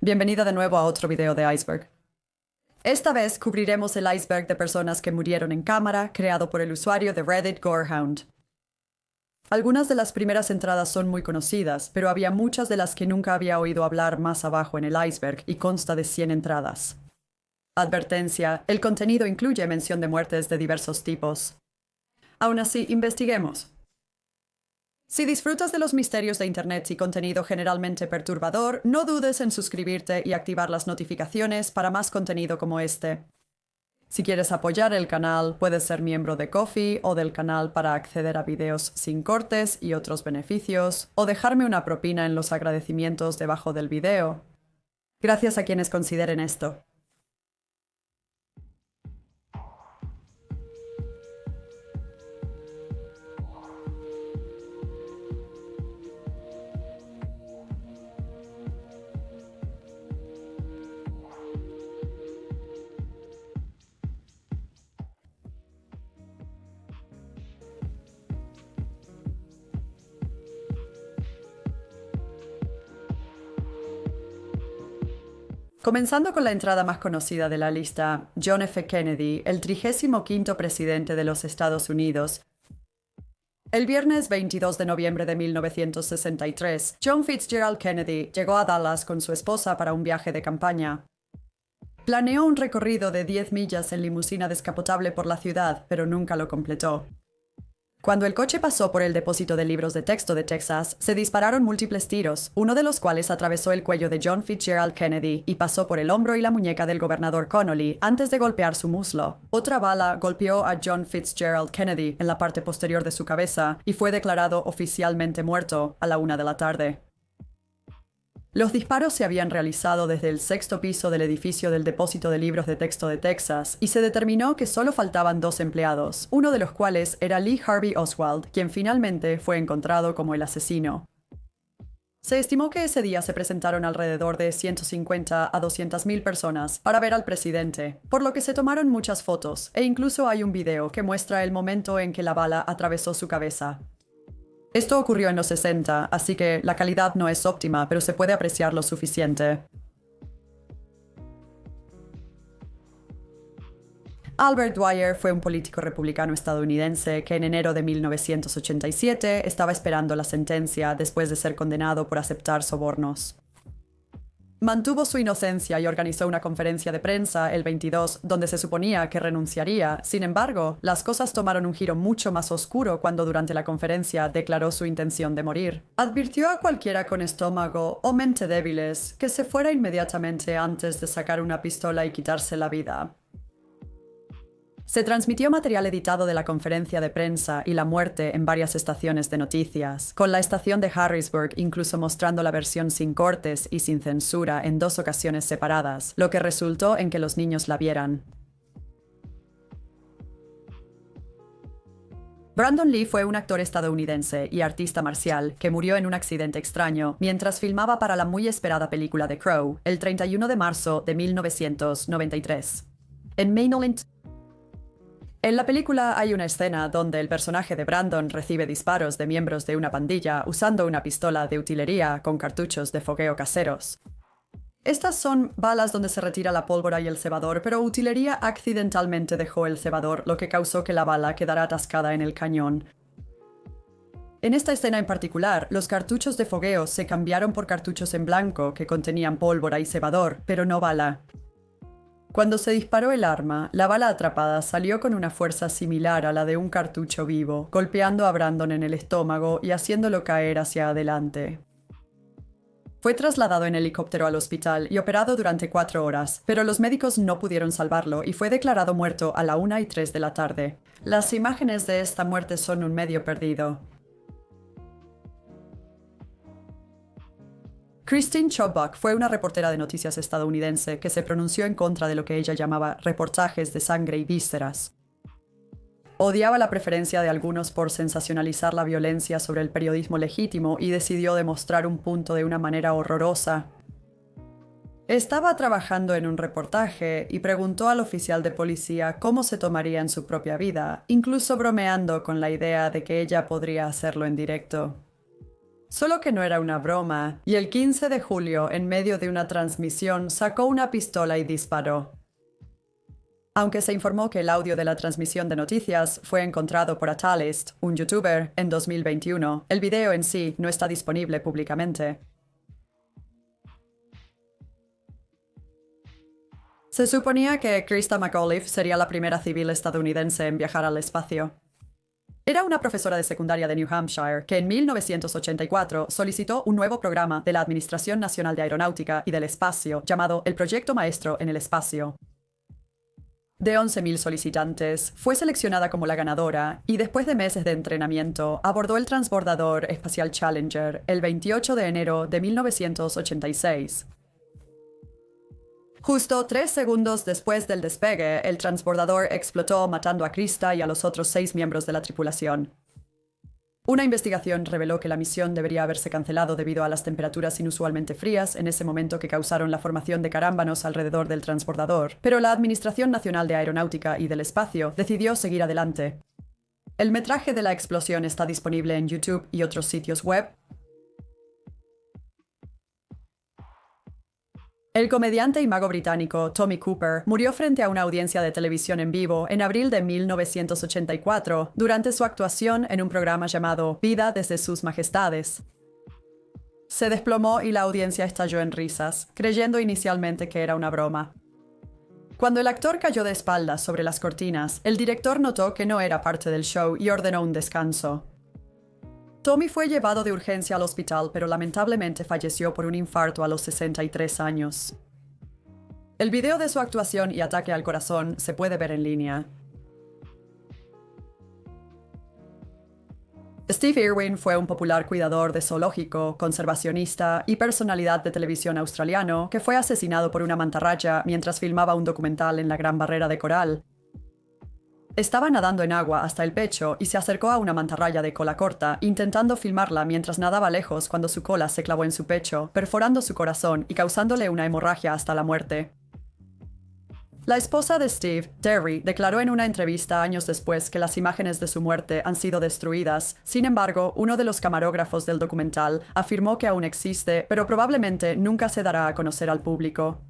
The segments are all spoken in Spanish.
Bienvenida de nuevo a otro video de Iceberg. Esta vez cubriremos el iceberg de personas que murieron en cámara, creado por el usuario de Reddit Gorehound. Algunas de las primeras entradas son muy conocidas, pero había muchas de las que nunca había oído hablar más abajo en el iceberg y consta de 100 entradas. Advertencia: el contenido incluye mención de muertes de diversos tipos. Aún así, investiguemos. Si disfrutas de los misterios de Internet y contenido generalmente perturbador, no dudes en suscribirte y activar las notificaciones para más contenido como este. Si quieres apoyar el canal, puedes ser miembro de Ko-fi o del canal para acceder a videos sin cortes y otros beneficios, o dejarme una propina en los agradecimientos debajo del video. Gracias a quienes consideren esto. Comenzando con la entrada más conocida de la lista, John F. Kennedy, el 35º presidente de los Estados Unidos. El viernes 22 de noviembre de 1963, John Fitzgerald Kennedy llegó a Dallas con su esposa para un viaje de campaña. Planeó un recorrido de 10 millas en limusina descapotable por la ciudad, pero nunca lo completó. Cuando el coche pasó por el depósito de libros de texto de Texas, se dispararon múltiples tiros, uno de los cuales atravesó el cuello de John Fitzgerald Kennedy y pasó por el hombro y la muñeca del gobernador Connolly antes de golpear su muslo. Otra bala golpeó a John Fitzgerald Kennedy en la parte posterior de su cabeza y fue declarado oficialmente muerto a la 1 de la tarde. Los disparos se habían realizado desde el 6º piso del edificio del depósito de libros de texto de Texas y se determinó que solo faltaban 2 empleados, uno de los cuales era Lee Harvey Oswald, quien finalmente fue encontrado como el asesino. Se estimó que ese día se presentaron alrededor de 150 a 200.000 personas para ver al presidente, por lo que se tomaron muchas fotos, e incluso hay un video que muestra el momento en que la bala atravesó su cabeza. Esto ocurrió en los 60, así que la calidad no es óptima, pero se puede apreciar lo suficiente. Albert Dwyer fue un político republicano estadounidense que en enero de 1987 estaba esperando la sentencia después de ser condenado por aceptar sobornos. Mantuvo su inocencia y organizó una conferencia de prensa el 22 donde se suponía que renunciaría. Sin embargo, las cosas tomaron un giro mucho más oscuro cuando durante la conferencia declaró su intención de morir. Advirtió a cualquiera con estómago o mente débiles que se fuera inmediatamente antes de sacar una pistola y quitarse la vida. Se transmitió material editado de la conferencia de prensa y la muerte en varias estaciones de noticias, con la estación de Harrisburg incluso mostrando la versión sin cortes y sin censura en 2 ocasiones separadas, lo que resultó en que los niños la vieran. Brandon Lee fue un actor estadounidense y artista marcial que murió en un accidente extraño mientras filmaba para la muy esperada película The Crow, el 31 de marzo de 1993. En la película hay una escena donde el personaje de Brandon recibe disparos de miembros de una pandilla usando una pistola de utilería con cartuchos de fogueo caseros. Estas son balas donde se retira la pólvora y el cebador, pero utilería accidentalmente dejó el cebador, lo que causó que la bala quedara atascada en el cañón. En esta escena en particular, los cartuchos de fogueo se cambiaron por cartuchos en blanco que contenían pólvora y cebador, pero no bala. Cuando se disparó el arma, la bala atrapada salió con una fuerza similar a la de un cartucho vivo, golpeando a Brandon en el estómago y haciéndolo caer hacia adelante. Fue trasladado en helicóptero al hospital y operado durante 4 horas, pero los médicos no pudieron salvarlo y fue declarado muerto a la 1:03 de la tarde. Las imágenes de esta muerte son un medio perdido. Christine Chobbuck fue una reportera de noticias estadounidense que se pronunció en contra de lo que ella llamaba reportajes de sangre y vísceras. Odiaba la preferencia de algunos por sensacionalizar la violencia sobre el periodismo legítimo y decidió demostrar un punto de una manera horrorosa. Estaba trabajando en un reportaje y preguntó al oficial de policía cómo se tomaría en su propia vida, incluso bromeando con la idea de que ella podría hacerlo en directo. Solo que no era una broma, y el 15 de julio, en medio de una transmisión, sacó una pistola y disparó. Aunque se informó que el audio de la transmisión de noticias fue encontrado por Atalist, un youtuber, en 2021, el video en sí no está disponible públicamente. Se suponía que Christa McAuliffe sería la primera civil estadounidense en viajar al espacio. Era una profesora de secundaria de New Hampshire que en 1984 solicitó un nuevo programa de la Administración Nacional de Aeronáutica y del Espacio llamado el Proyecto Maestro en el Espacio. De 11.000 solicitantes, fue seleccionada como la ganadora y después de meses de entrenamiento abordó el transbordador espacial Challenger el 28 de enero de 1986. Justo 3 segundos después del despegue, el transbordador explotó matando a Christa y a los otros 6 miembros de la tripulación. Una investigación reveló que la misión debería haberse cancelado debido a las temperaturas inusualmente frías en ese momento que causaron la formación de carámbanos alrededor del transbordador, pero la Administración Nacional de Aeronáutica y del Espacio decidió seguir adelante. El metraje de la explosión está disponible en YouTube y otros sitios web. El comediante y mago británico Tommy Cooper murió frente a una audiencia de televisión en vivo en abril de 1984 durante su actuación en un programa llamado Vida desde sus Majestades. Se desplomó y la audiencia estalló en risas, creyendo inicialmente que era una broma. Cuando el actor cayó de espaldas sobre las cortinas, el director notó que no era parte del show y ordenó un descanso. Tommy fue llevado de urgencia al hospital, pero lamentablemente falleció por un infarto a los 63 años. El video de su actuación y ataque al corazón se puede ver en línea. Steve Irwin fue un popular cuidador de zoológico, conservacionista y personalidad de televisión australiano que fue asesinado por una mantarraya mientras filmaba un documental en la Gran Barrera de Coral. Estaba nadando en agua hasta el pecho y se acercó a una mantarraya de cola corta, intentando filmarla mientras nadaba lejos cuando su cola se clavó en su pecho, perforando su corazón y causándole una hemorragia hasta la muerte. La esposa de Steve, Terry, declaró en una entrevista años después que las imágenes de su muerte han sido destruidas. Sin embargo, uno de los camarógrafos del documental afirmó que aún existe, pero probablemente nunca se dará a conocer al público.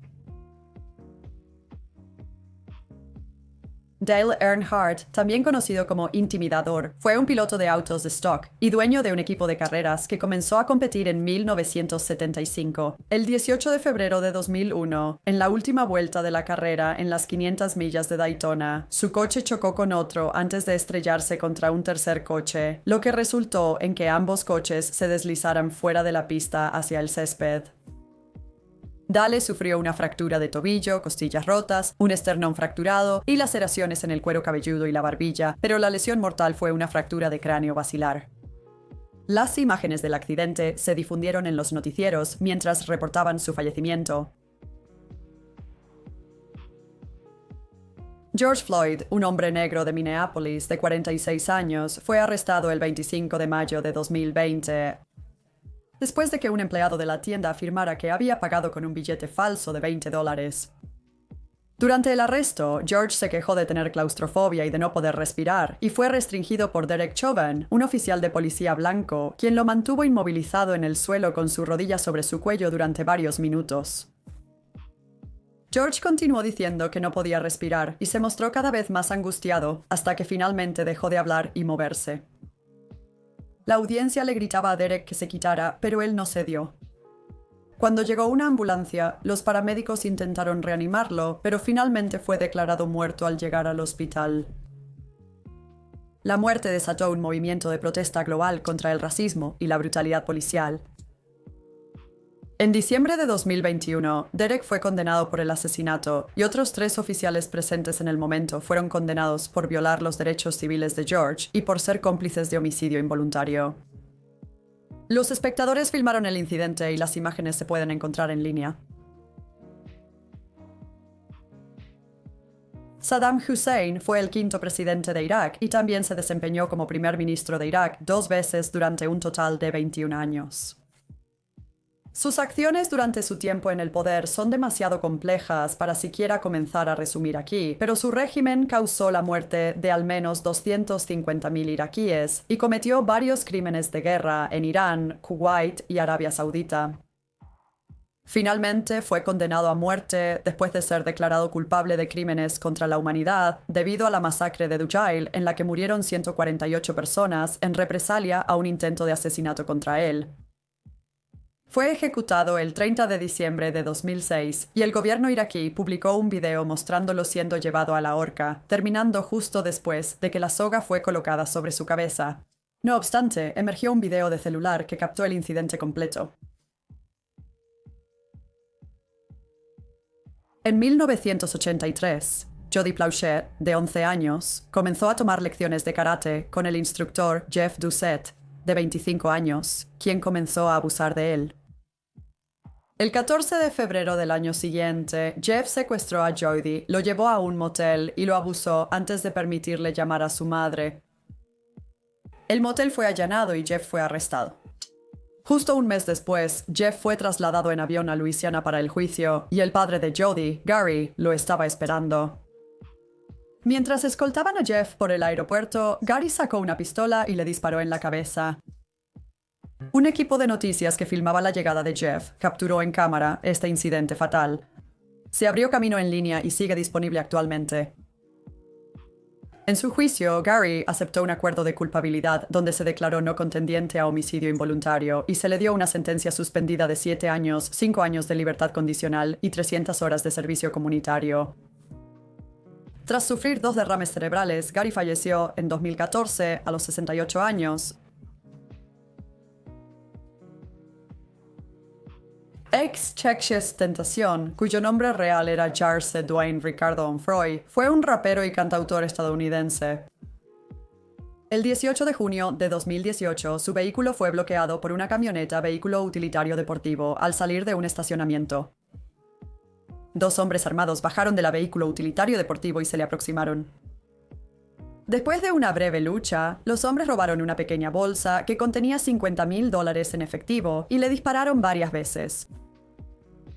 Dale Earnhardt, también conocido como Intimidador, fue un piloto de autos de stock y dueño de un equipo de carreras que comenzó a competir en 1975. El 18 de febrero de 2001, en la última vuelta de la carrera en las 500 millas de Daytona, su coche chocó con otro antes de estrellarse contra un tercer coche, lo que resultó en que ambos coches se deslizaran fuera de la pista hacia el césped. Dale sufrió una fractura de tobillo, costillas rotas, un esternón fracturado y laceraciones en el cuero cabelludo y la barbilla, pero la lesión mortal fue una fractura de cráneo basilar. Las imágenes del accidente se difundieron en los noticieros mientras reportaban su fallecimiento. George Floyd, un hombre negro de Minneapolis de 46 años, fue arrestado el 25 de mayo de 2020. Después de que un empleado de la tienda afirmara que había pagado con un billete falso de $20. Durante el arresto, George se quejó de tener claustrofobia y de no poder respirar, y fue restringido por Derek Chauvin, un oficial de policía blanco, quien lo mantuvo inmovilizado en el suelo con su rodilla sobre su cuello durante varios minutos. George continuó diciendo que no podía respirar y se mostró cada vez más angustiado hasta que finalmente dejó de hablar y moverse. La audiencia le gritaba a Derek que se quitara, pero él no cedió. Cuando llegó una ambulancia, los paramédicos intentaron reanimarlo, pero finalmente fue declarado muerto al llegar al hospital. La muerte desató un movimiento de protesta global contra el racismo y la brutalidad policial. En diciembre de 2021, Derek fue condenado por el asesinato y otros 3 oficiales presentes en el momento fueron condenados por violar los derechos civiles de George y por ser cómplices de homicidio involuntario. Los espectadores filmaron el incidente y las imágenes se pueden encontrar en línea. Saddam Hussein fue el 5º presidente de Irak y también se desempeñó como primer ministro de Irak 2 veces durante un total de 21 años. Sus acciones durante su tiempo en el poder son demasiado complejas para siquiera comenzar a resumir aquí, pero su régimen causó la muerte de al menos 250.000 iraquíes y cometió varios crímenes de guerra en Irán, Kuwait y Arabia Saudita. Finalmente fue condenado a muerte después de ser declarado culpable de crímenes contra la humanidad debido a la masacre de Dujail, en la que murieron 148 personas en represalia a un intento de asesinato contra él. Fue ejecutado el 30 de diciembre de 2006 y el gobierno iraquí publicó un video mostrándolo siendo llevado a la horca, terminando justo después de que la soga fue colocada sobre su cabeza. No obstante, emergió un video de celular que captó el incidente completo. En 1983, Jody Plauchet, de 11 años, comenzó a tomar lecciones de karate con el instructor Jeff Doucette, de 25 años, quien comenzó a abusar de él. El 14 de febrero del año siguiente, Jeff secuestró a Jody, lo llevó a un motel y lo abusó antes de permitirle llamar a su madre. El motel fue allanado y Jeff fue arrestado. Justo un mes después, Jeff fue trasladado en avión a Luisiana para el juicio y el padre de Jody, Gary, lo estaba esperando. Mientras escoltaban a Jeff por el aeropuerto, Gary sacó una pistola y le disparó en la cabeza. Un equipo de noticias que filmaba la llegada de Jeff capturó en cámara este incidente fatal. Se abrió camino en línea y sigue disponible actualmente. En su juicio, Gary aceptó un acuerdo de culpabilidad donde se declaró no contendiente a homicidio involuntario y se le dio una sentencia suspendida de 7 años, 5 años de libertad condicional y 300 horas de servicio comunitario. Tras sufrir 2 derrames cerebrales, Gary falleció en 2014 a los 68 años. XXXTentacion, cuyo nombre real era Jarse Dwayne Ricardo Onfroy, fue un rapero y cantautor estadounidense. El 18 de junio de 2018, su vehículo fue bloqueado por una camioneta vehículo utilitario deportivo al salir de un estacionamiento. 2 hombres armados bajaron del vehículo utilitario deportivo y se le aproximaron. Después de una breve lucha, los hombres robaron una pequeña bolsa que contenía $50,000 en efectivo y le dispararon varias veces.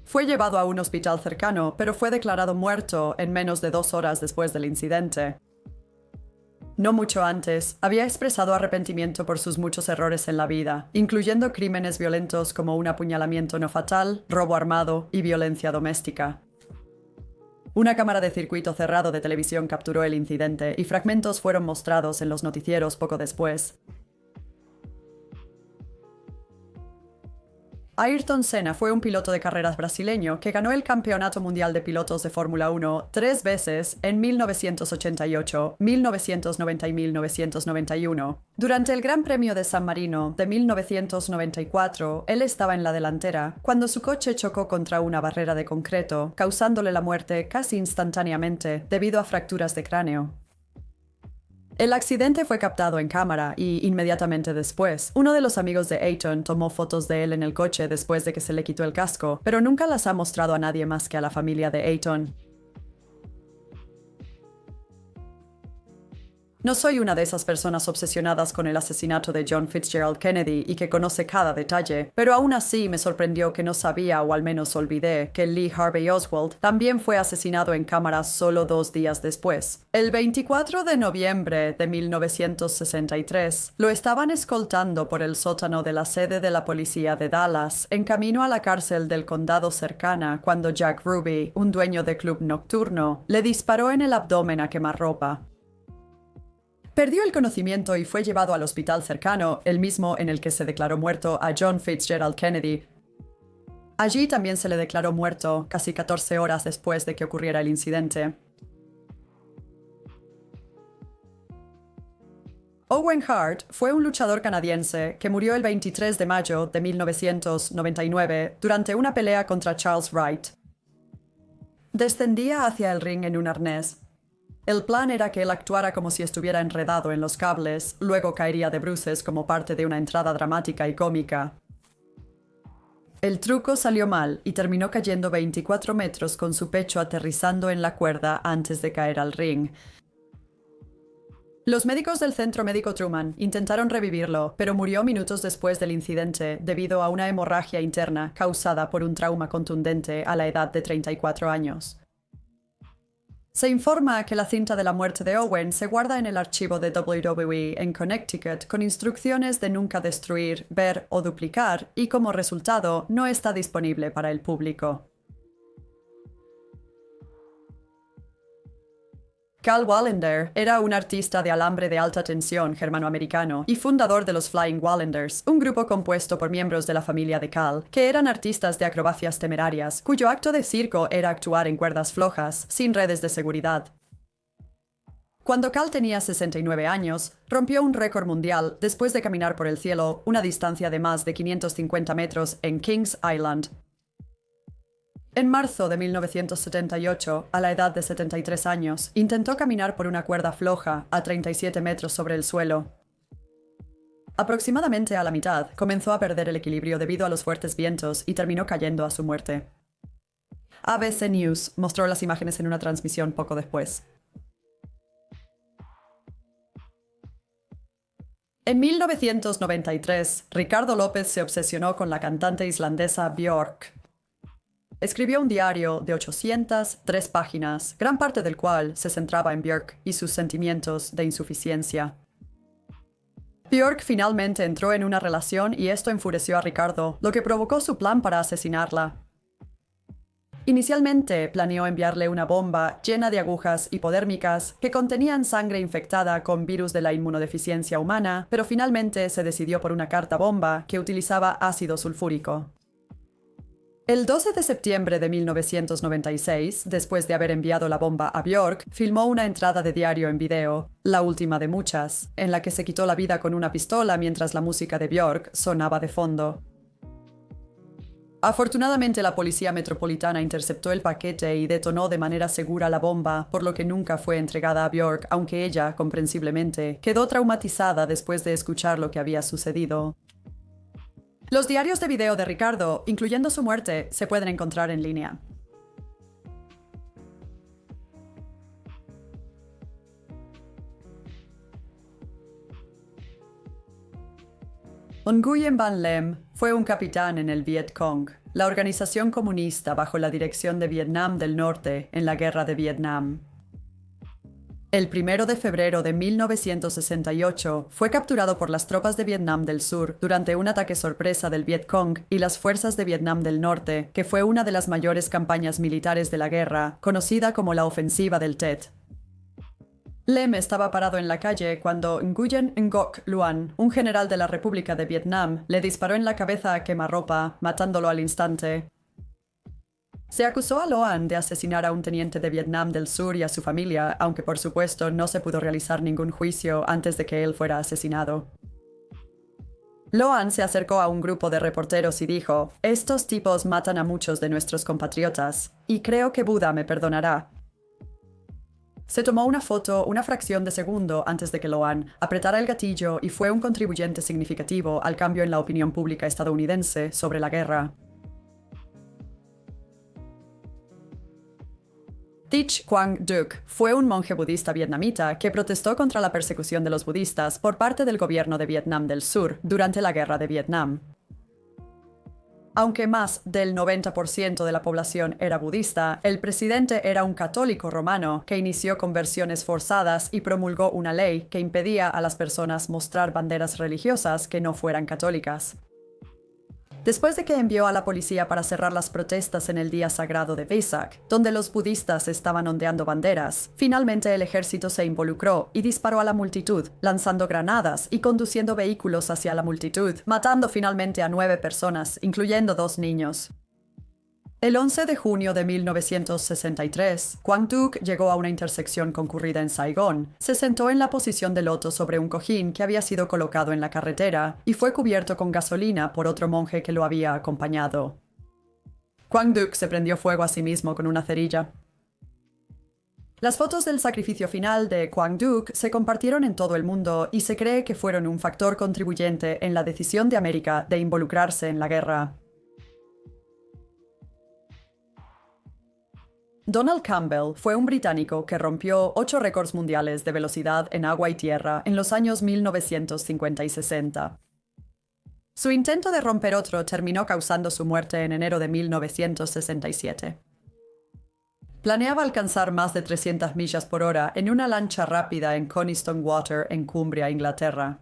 Fue llevado a un hospital cercano, pero fue declarado muerto en menos de 2 horas después del incidente. No mucho antes, había expresado arrepentimiento por sus muchos errores en la vida, incluyendo crímenes violentos como un apuñalamiento no fatal, robo armado y violencia doméstica. Una cámara de circuito cerrado de televisión capturó el incidente y fragmentos fueron mostrados en los noticieros poco después. Ayrton Senna fue un piloto de carreras brasileño que ganó el Campeonato Mundial de Pilotos de Fórmula 1 3 veces en 1988, 1990 y 1991. Durante el Gran Premio de San Marino de 1994, él estaba en la delantera cuando su coche chocó contra una barrera de concreto, causándole la muerte casi instantáneamente debido a fracturas de cráneo. El accidente fue captado en cámara y, inmediatamente después, uno de los amigos de Ayton tomó fotos de él en el coche después de que se le quitó el casco, pero nunca las ha mostrado a nadie más que a la familia de Ayton. No soy una de esas personas obsesionadas con el asesinato de John Fitzgerald Kennedy y que conoce cada detalle, pero aún así me sorprendió que no sabía o al menos olvidé que Lee Harvey Oswald también fue asesinado en cámara solo 2 días después. El 24 de noviembre de 1963, lo estaban escoltando por el sótano de la sede de la policía de Dallas, en camino a la cárcel del condado cercana, cuando Jack Ruby, un dueño de club nocturno, le disparó en el abdomen a quemarropa. Perdió el conocimiento y fue llevado al hospital cercano, el mismo en el que se declaró muerto a John Fitzgerald Kennedy. Allí también se le declaró muerto casi 14 horas después de que ocurriera el incidente. Owen Hart fue un luchador canadiense que murió el 23 de mayo de 1999 durante una pelea contra Charles Wright. Descendía hacia el ring en un arnés. El plan era que él actuara como si estuviera enredado en los cables, luego caería de bruces como parte de una entrada dramática y cómica. El truco salió mal y terminó cayendo 24 metros con su pecho aterrizando en la cuerda antes de caer al ring. Los médicos del Centro Médico Truman intentaron revivirlo, pero murió minutos después del incidente debido a una hemorragia interna causada por un trauma contundente a la edad de 34 años. Se informa que la cinta de la muerte de Owen se guarda en el archivo de WWE en Connecticut con instrucciones de nunca destruir, ver o duplicar, y como resultado no está disponible para el público. Cal Wallander era un artista de alambre de alta tensión germanoamericano y fundador de los Flying Wallanders, un grupo compuesto por miembros de la familia de Cal, que eran artistas de acrobacias temerarias, cuyo acto de circo era actuar en cuerdas flojas, sin redes de seguridad. Cuando Cal tenía 69 años, rompió un récord mundial después de caminar por el cielo una distancia de más de 550 metros en Kings Island. En marzo de 1978, a la edad de 73 años, intentó caminar por una cuerda floja a 37 metros sobre el suelo. Aproximadamente a la mitad, comenzó a perder el equilibrio debido a los fuertes vientos y terminó cayendo a su muerte. ABC News mostró las imágenes en una transmisión poco después. En 1993, Ricardo López se obsesionó con la cantante islandesa Björk. Escribió un diario de 803 páginas, gran parte del cual se centraba en Björk y sus sentimientos de insuficiencia. Björk finalmente entró en una relación y esto enfureció a Ricardo, lo que provocó su plan para asesinarla. Inicialmente planeó enviarle una bomba llena de agujas hipodérmicas que contenían sangre infectada con virus de la inmunodeficiencia humana, pero finalmente se decidió por una carta bomba que utilizaba ácido sulfúrico. El 12 de septiembre de 1996, después de haber enviado la bomba a Björk, filmó una entrada de diario en video, la última de muchas, en la que se quitó la vida con una pistola mientras la música de Björk sonaba de fondo. Afortunadamente, la policía metropolitana interceptó el paquete y detonó de manera segura la bomba, por lo que nunca fue entregada a Björk, aunque ella, comprensiblemente, quedó traumatizada después de escuchar lo que había sucedido. Los diarios de video de Ricardo, incluyendo su muerte, se pueden encontrar en línea. Nguyen Van Lem fue un capitán en el Viet Cong, la organización comunista bajo la dirección de Vietnam del Norte en la Guerra de Vietnam. El 1 de febrero de 1968 fue capturado por las tropas de Vietnam del Sur durante un ataque sorpresa del Viet Cong y las fuerzas de Vietnam del Norte, que fue una de las mayores campañas militares de la guerra, conocida como la Ofensiva del Tet. Lem estaba parado en la calle cuando Nguyen Ngoc Loan, un general de la República de Vietnam, le disparó en la cabeza a quemarropa, matándolo al instante. Se acusó a Loan de asesinar a un teniente de Vietnam del Sur y a su familia, aunque por supuesto no se pudo realizar ningún juicio antes de que él fuera asesinado. Loan se acercó a un grupo de reporteros y dijo: «Estos tipos matan a muchos de nuestros compatriotas, y creo que Buda me perdonará». Se tomó una foto una fracción de segundo antes de que Loan apretara el gatillo y fue un contribuyente significativo al cambio en la opinión pública estadounidense sobre la guerra. Thich Quang Duc fue un monje budista vietnamita que protestó contra la persecución de los budistas por parte del gobierno de Vietnam del Sur durante la Guerra de Vietnam. Aunque más del 90% de la población era budista, el presidente era un católico romano que inició conversiones forzadas y promulgó una ley que impedía a las personas mostrar banderas religiosas que no fueran católicas. Después de que envió a la policía para cerrar las protestas en el día sagrado de Vesak, donde los budistas estaban ondeando banderas, finalmente el ejército se involucró y disparó a la multitud, lanzando granadas y conduciendo vehículos hacia la multitud, matando finalmente a 9 personas, incluyendo 2 niños. El 11 de junio de 1963, Quang Duc llegó a una intersección concurrida en Saigón, se sentó en la posición de loto sobre un cojín que había sido colocado en la carretera y fue cubierto con gasolina por otro monje que lo había acompañado. Quang Duc se prendió fuego a sí mismo con una cerilla. Las fotos del sacrificio final de Quang Duc se compartieron en todo el mundo y se cree que fueron un factor contribuyente en la decisión de América de involucrarse en la guerra. Donald Campbell fue un británico que rompió 8 récords mundiales de velocidad en agua y tierra en los años 1950 y 60. Su intento de romper otro terminó causando su muerte en enero de 1967. Planeaba alcanzar más de 300 millas por hora en una lancha rápida en Coniston Water, en Cumbria, Inglaterra.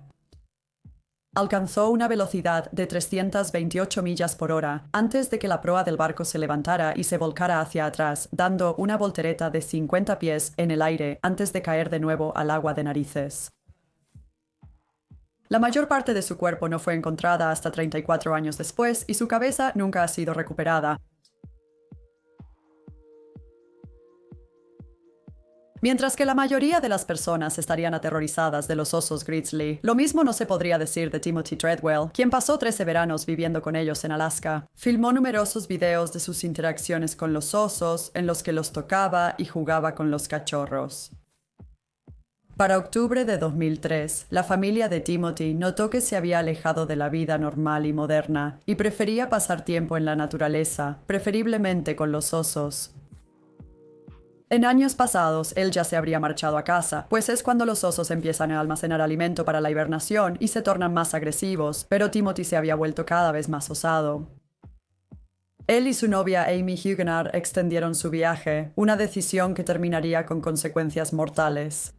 Alcanzó una velocidad de 328 millas por hora antes de que la proa del barco se levantara y se volcara hacia atrás, dando una voltereta de 50 pies en el aire antes de caer de nuevo al agua de narices. La mayor parte de su cuerpo no fue encontrada hasta 34 años después y su cabeza nunca ha sido recuperada. Mientras que la mayoría de las personas estarían aterrorizadas de los osos grizzly, lo mismo no se podría decir de Timothy Treadwell, quien pasó 13 veranos viviendo con ellos en Alaska. Filmó numerosos videos de sus interacciones con los osos, en los que los tocaba y jugaba con los cachorros. Para octubre de 2003, la familia de Timothy notó que se había alejado de la vida normal y moderna, y prefería pasar tiempo en la naturaleza, preferiblemente con los osos. En años pasados, él ya se habría marchado a casa, pues es cuando los osos empiezan a almacenar alimento para la hibernación y se tornan más agresivos, pero Timothy se había vuelto cada vez más osado. Él y su novia Amy Huguenard extendieron su viaje, una decisión que terminaría con consecuencias mortales.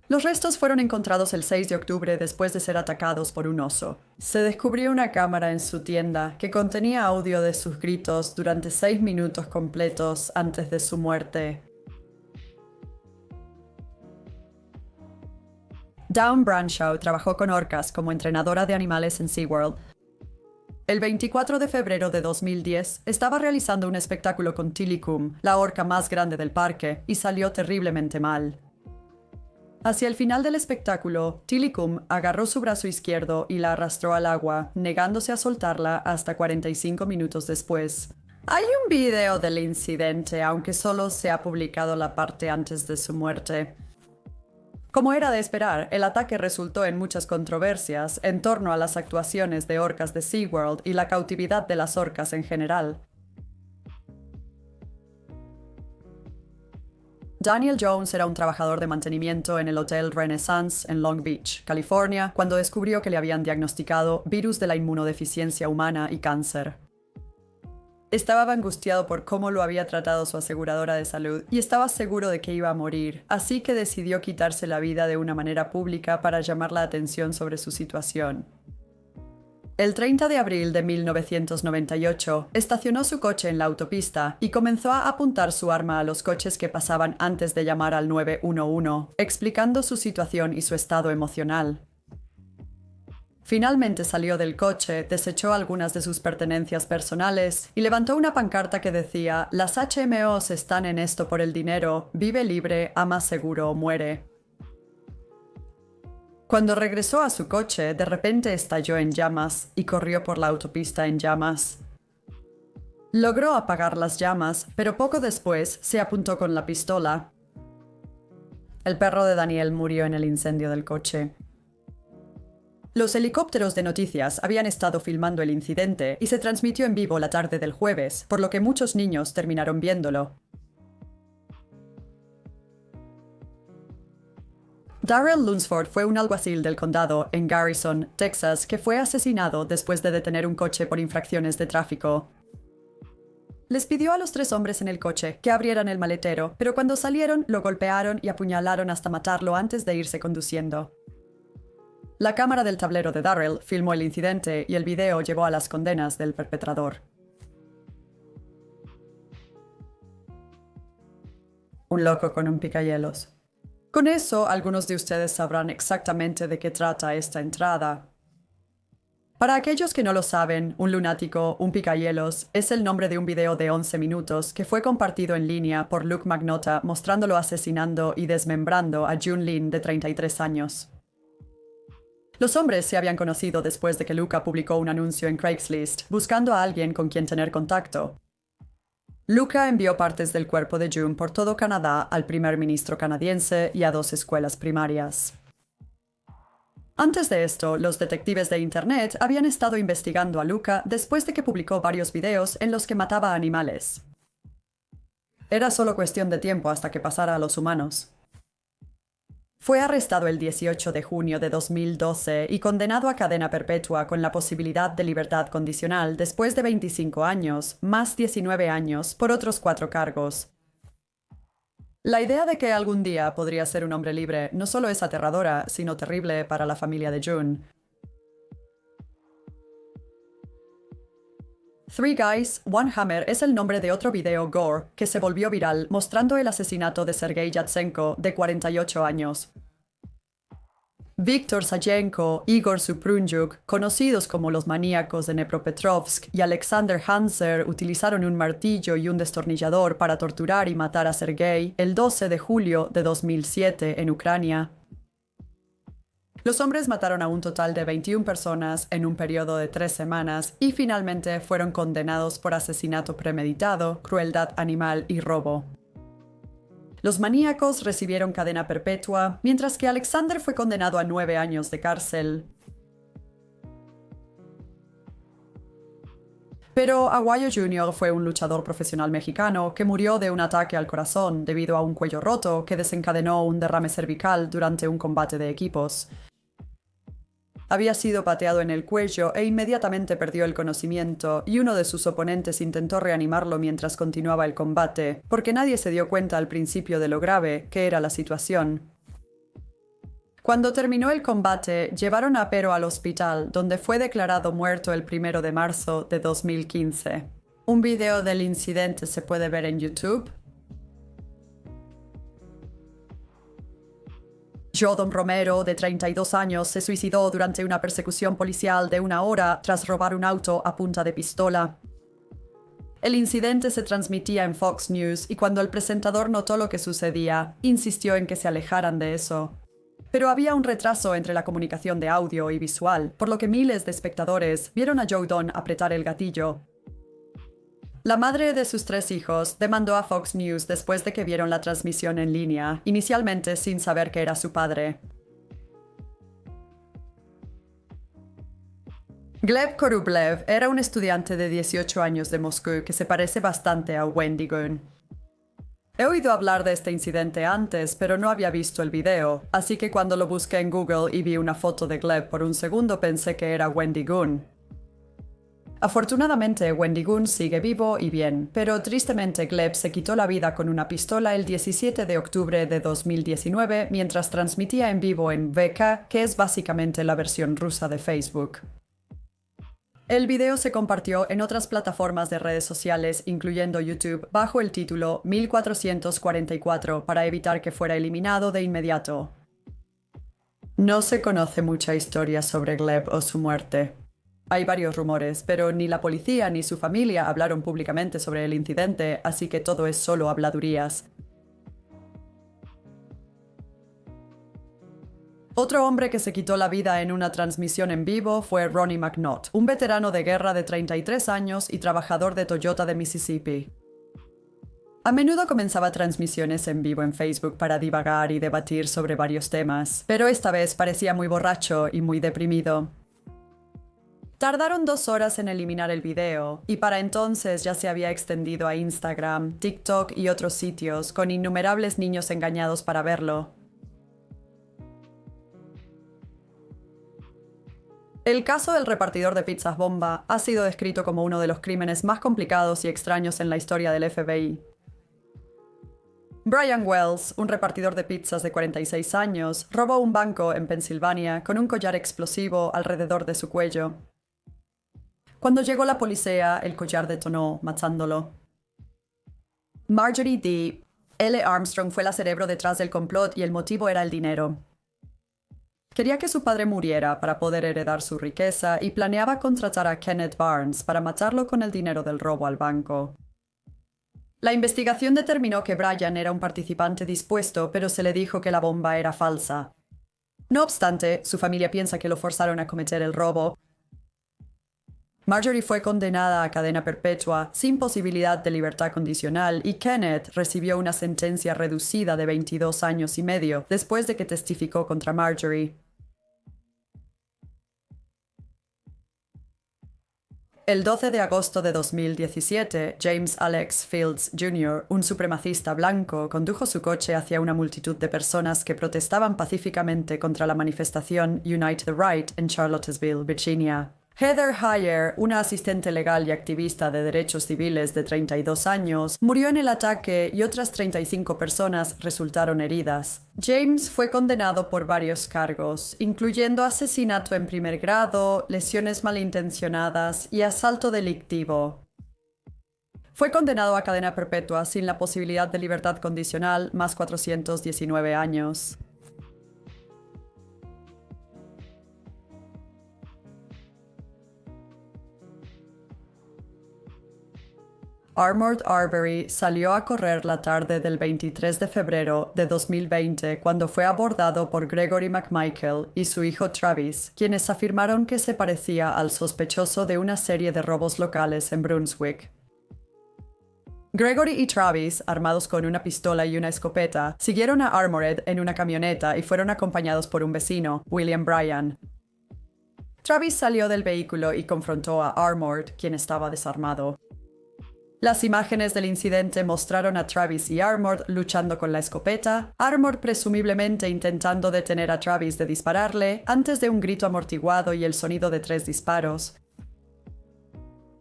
Los restos fueron encontrados el 6 de octubre después de ser atacados por un oso. Se descubrió una cámara en su tienda que contenía audio de sus gritos durante 6 minutos completos antes de su muerte. Dawn Branshaw trabajó con orcas como entrenadora de animales en SeaWorld. El 24 de febrero de 2010 estaba realizando un espectáculo con Tilikum, la orca más grande del parque, y salió terriblemente mal. Hacia el final del espectáculo, Tilikum agarró su brazo izquierdo y la arrastró al agua, negándose a soltarla hasta 45 minutos después. Hay un video del incidente, aunque solo se ha publicado la parte antes de su muerte. Como era de esperar, el ataque resultó en muchas controversias en torno a las actuaciones de orcas de SeaWorld y la cautividad de las orcas en general. Daniel Jones era un trabajador de mantenimiento en el Hotel Renaissance en Long Beach, California, cuando descubrió que le habían diagnosticado virus de la inmunodeficiencia humana y cáncer. Estaba angustiado por cómo lo había tratado su aseguradora de salud y estaba seguro de que iba a morir, así que decidió quitarse la vida de una manera pública para llamar la atención sobre su situación. El 30 de abril de 1998, estacionó su coche en la autopista y comenzó a apuntar su arma a los coches que pasaban antes de llamar al 911, explicando su situación y su estado emocional. Finalmente salió del coche, desechó algunas de sus pertenencias personales y levantó una pancarta que decía: «Las HMOs están en esto por el dinero, vive libre, ama seguro o muere». Cuando regresó a su coche, de repente estalló en llamas y corrió por la autopista en llamas. Logró apagar las llamas, pero poco después se apuntó con la pistola. El perro de Daniel murió en el incendio del coche. Los helicópteros de noticias habían estado filmando el incidente y se transmitió en vivo la tarde del jueves, por lo que muchos niños terminaron viéndolo. Darrell Lunsford fue un alguacil del condado en Garrison, Texas, que fue asesinado después de detener un coche por infracciones de tráfico. Les pidió a los 3 hombres en el coche que abrieran el maletero, pero cuando salieron lo golpearon y apuñalaron hasta matarlo antes de irse conduciendo. La cámara del tablero de Darrell filmó el incidente y el video llevó a las condenas del perpetrador. Un loco con un picahielos. Con eso, algunos de ustedes sabrán exactamente de qué trata esta entrada. Para aquellos que no lo saben, un lunático, un picahielos, es el nombre de un video de 11 minutos que fue compartido en línea por Luke Magnotta mostrándolo asesinando y desmembrando a June Lin, de 33 años. Los hombres se habían conocido después de que Luca publicó un anuncio en Craigslist buscando a alguien con quien tener contacto. Luca envió partes del cuerpo de June por todo Canadá al primer ministro canadiense y a 2 escuelas primarias. Antes de esto, los detectives de Internet habían estado investigando a Luca después de que publicó varios videos en los que mataba animales. Era solo cuestión de tiempo hasta que pasara a los humanos. Fue arrestado el 18 de junio de 2012 y condenado a cadena perpetua con la posibilidad de libertad condicional después de 25 años, más 19 años, por otros 4 cargos. La idea de que algún día podría ser un hombre libre no solo es aterradora, sino terrible para la familia de June. Three Guys, One Hammer es el nombre de otro video gore que se volvió viral mostrando el asesinato de Sergei Yatsenko, de 48 años. Viktor Sayenko, Igor Suprunjuk, conocidos como los maníacos de Dnepropetrovsk, y Alexander Hanser utilizaron un martillo y un destornillador para torturar y matar a Sergei el 12 de julio de 2007 en Ucrania. Los hombres mataron a un total de 21 personas en un periodo de 3 semanas y finalmente fueron condenados por asesinato premeditado, crueldad animal y robo. Los maníacos recibieron cadena perpetua, mientras que Alexander fue condenado a 9 años de cárcel. Pero Aguayo Jr. fue un luchador profesional mexicano que murió de un ataque al corazón debido a un cuello roto que desencadenó un derrame cervical durante un combate de equipos. Había sido pateado en el cuello e inmediatamente perdió el conocimiento, y uno de sus oponentes intentó reanimarlo mientras continuaba el combate, porque nadie se dio cuenta al principio de lo grave que era la situación. Cuando terminó el combate, llevaron a Pero al hospital, donde fue declarado muerto el 1 de marzo de 2015. Un video del incidente se puede ver en YouTube. Jordan Romero, de 32 años, se suicidó durante una persecución policial de 1 hora tras robar un auto a punta de pistola. El incidente se transmitía en Fox News y cuando el presentador notó lo que sucedía, insistió en que se alejaran de eso. Pero había un retraso entre la comunicación de audio y visual, por lo que miles de espectadores vieron a Jordan apretar el gatillo. La madre de sus 3 hijos demandó a Fox News después de que vieron la transmisión en línea, inicialmente sin saber que era su padre. Gleb Korublev era un estudiante de 18 años de Moscú que se parece bastante a Wendy Gun. He oído hablar de este incidente antes, pero no había visto el video, así que cuando lo busqué en Google y vi una foto de Gleb por un segundo pensé que era Wendy Gun. Afortunadamente, Wendy Gun sigue vivo y bien, pero tristemente Gleb se quitó la vida con una pistola el 17 de octubre de 2019 mientras transmitía en vivo en VK, que es básicamente la versión rusa de Facebook. El video se compartió en otras plataformas de redes sociales, incluyendo YouTube, bajo el título 1444 para evitar que fuera eliminado de inmediato. No se conoce mucha historia sobre Gleb o su muerte. Hay varios rumores, pero ni la policía ni su familia hablaron públicamente sobre el incidente, así que todo es solo habladurías. Otro hombre que se quitó la vida en una transmisión en vivo fue Ronnie McNaught, un veterano de guerra de 33 años y trabajador de Toyota de Mississippi. A menudo comenzaba transmisiones en vivo en Facebook para divagar y debatir sobre varios temas, pero esta vez parecía muy borracho y muy deprimido. Tardaron 2 horas en eliminar el video, y para entonces ya se había extendido a Instagram, TikTok y otros sitios, con innumerables niños engañados para verlo. El caso del repartidor de pizzas bomba ha sido descrito como uno de los crímenes más complicados y extraños en la historia del FBI. Brian Wells, un repartidor de pizzas de 46 años, robó un banco en Pensilvania con un collar explosivo alrededor de su cuello. Cuando llegó la policía, el collar detonó, matándolo. Marjorie D. L. Armstrong fue la cerebro detrás del complot y el motivo era el dinero. Quería que su padre muriera para poder heredar su riqueza y planeaba contratar a Kenneth Barnes para matarlo con el dinero del robo al banco. La investigación determinó que Brian era un participante dispuesto, pero se le dijo que la bomba era falsa. No obstante, su familia piensa que lo forzaron a cometer el robo. Marjorie fue condenada a cadena perpetua, sin posibilidad de libertad condicional, y Kenneth recibió una sentencia reducida de 22 años y medio, después de que testificó contra Marjorie. El 12 de agosto de 2017, James Alex Fields Jr., un supremacista blanco, condujo su coche hacia una multitud de personas que protestaban pacíficamente contra la manifestación Unite the Right en Charlottesville, Virginia. Heather Heyer, una asistente legal y activista de derechos civiles de 32 años, murió en el ataque y otras 35 personas resultaron heridas. James fue condenado por varios cargos, incluyendo asesinato en primer grado, lesiones malintencionadas y asalto delictivo. Fue condenado a cadena perpetua sin la posibilidad de libertad condicional más 419 años. Armored Arbery salió a correr la tarde del 23 de febrero de 2020 cuando fue abordado por Gregory McMichael y su hijo Travis, quienes afirmaron que se parecía al sospechoso de una serie de robos locales en Brunswick. Gregory y Travis, armados con una pistola y una escopeta, siguieron a Armored en una camioneta y fueron acompañados por un vecino, William Bryan. Travis salió del vehículo y confrontó a Armored, quien estaba desarmado. Las imágenes del incidente mostraron a Travis y Armored luchando con la escopeta, Armored presumiblemente intentando detener a Travis de dispararle antes de un grito amortiguado y el sonido de 3 disparos.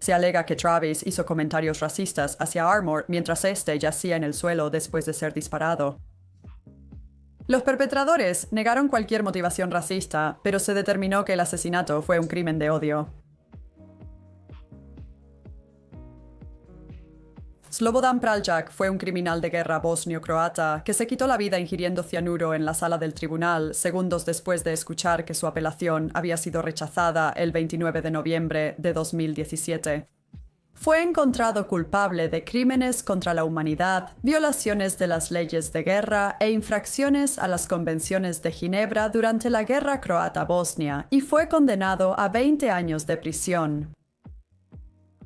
Se alega que Travis hizo comentarios racistas hacia Armored mientras este yacía en el suelo después de ser disparado. Los perpetradores negaron cualquier motivación racista, pero se determinó que el asesinato fue un crimen de odio. Slobodan Praljak fue un criminal de guerra bosnio-croata que se quitó la vida ingiriendo cianuro en la sala del tribunal segundos después de escuchar que su apelación había sido rechazada el 29 de noviembre de 2017. Fue encontrado culpable de crímenes contra la humanidad, violaciones de las leyes de guerra e infracciones a las convenciones de Ginebra durante la guerra croata-bosnia y fue condenado a 20 años de prisión.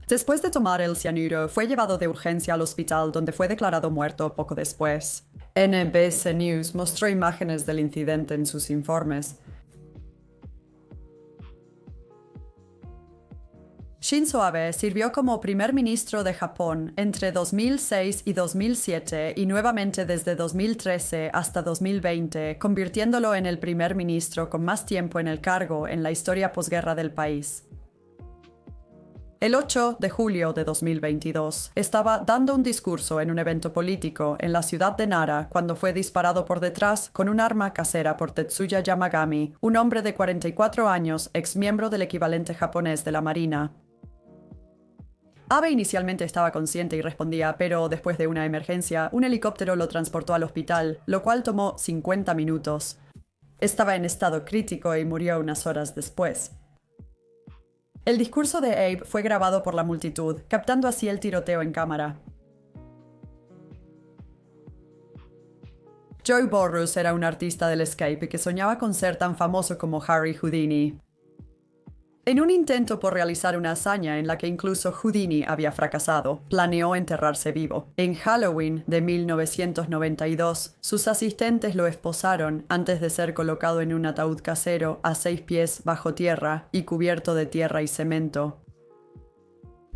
Después de tomar el cianuro, fue llevado de urgencia al hospital donde fue declarado muerto poco después. NBC News mostró imágenes del incidente en sus informes. Shinzo Abe sirvió como primer ministro de Japón entre 2006 y 2007 y nuevamente desde 2013 hasta 2020, convirtiéndolo en el primer ministro con más tiempo en el cargo en la historia posguerra del país. El 8 de julio de 2022, estaba dando un discurso en un evento político en la ciudad de Nara cuando fue disparado por detrás con un arma casera por Tetsuya Yamagami, un hombre de 44 años, exmiembro del equivalente japonés de la Marina. Abe inicialmente estaba consciente y respondía, pero después de una emergencia, un helicóptero lo transportó al hospital, lo cual tomó 50 minutos. Estaba en estado crítico y murió unas horas después. El discurso de Abe fue grabado por la multitud, captando así el tiroteo en cámara. Joe Borrus era un artista del escape que soñaba con ser tan famoso como Harry Houdini. En un intento por realizar una hazaña en la que incluso Houdini había fracasado, planeó enterrarse vivo. En Halloween de 1992, sus asistentes lo esposaron antes de ser colocado en un ataúd casero a 6 pies bajo tierra y cubierto de tierra y cemento.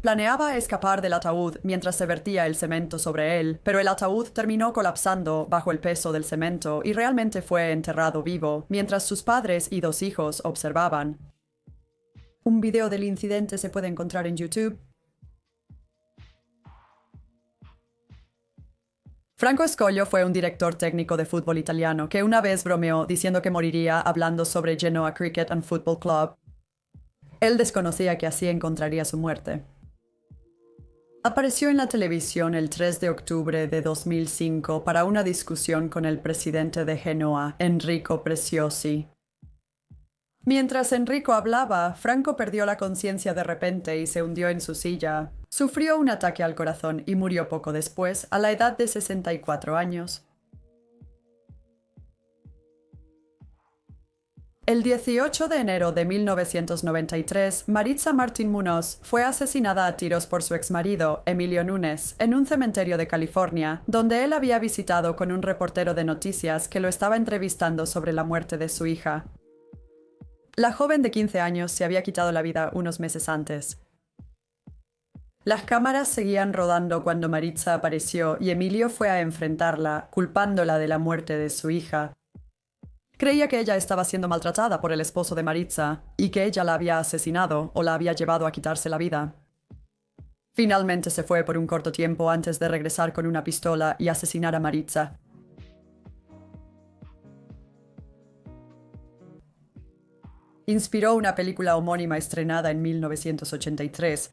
Planeaba escapar del ataúd mientras se vertía el cemento sobre él, pero el ataúd terminó colapsando bajo el peso del cemento y realmente fue enterrado vivo, mientras sus padres y 2 hijos observaban. Un video del incidente se puede encontrar en YouTube. Franco Escollo fue un director técnico de fútbol italiano que una vez bromeó diciendo que moriría hablando sobre Genoa Cricket and Football Club. Él desconocía que así encontraría su muerte. Apareció en la televisión el 3 de octubre de 2005 para una discusión con el presidente de Genoa, Enrico Preziosi. Mientras Enrico hablaba, Franco perdió la conciencia de repente y se hundió en su silla. Sufrió un ataque al corazón y murió poco después, a la edad de 64 años. El 18 de enero de 1993, Maritza Martín Munoz fue asesinada a tiros por su exmarido, Emilio Nunes, en un cementerio de California, donde él había visitado con un reportero de noticias que lo estaba entrevistando sobre la muerte de su hija. La joven de 15 años se había quitado la vida unos meses antes. Las cámaras seguían rodando cuando Maritza apareció y Emilio fue a enfrentarla, culpándola de la muerte de su hija. Creía que ella estaba siendo maltratada por el esposo de Maritza y que ella la había asesinado o la había llevado a quitarse la vida. Finalmente se fue por un corto tiempo antes de regresar con una pistola y asesinar a Maritza. Inspiró una película homónima estrenada en 1983.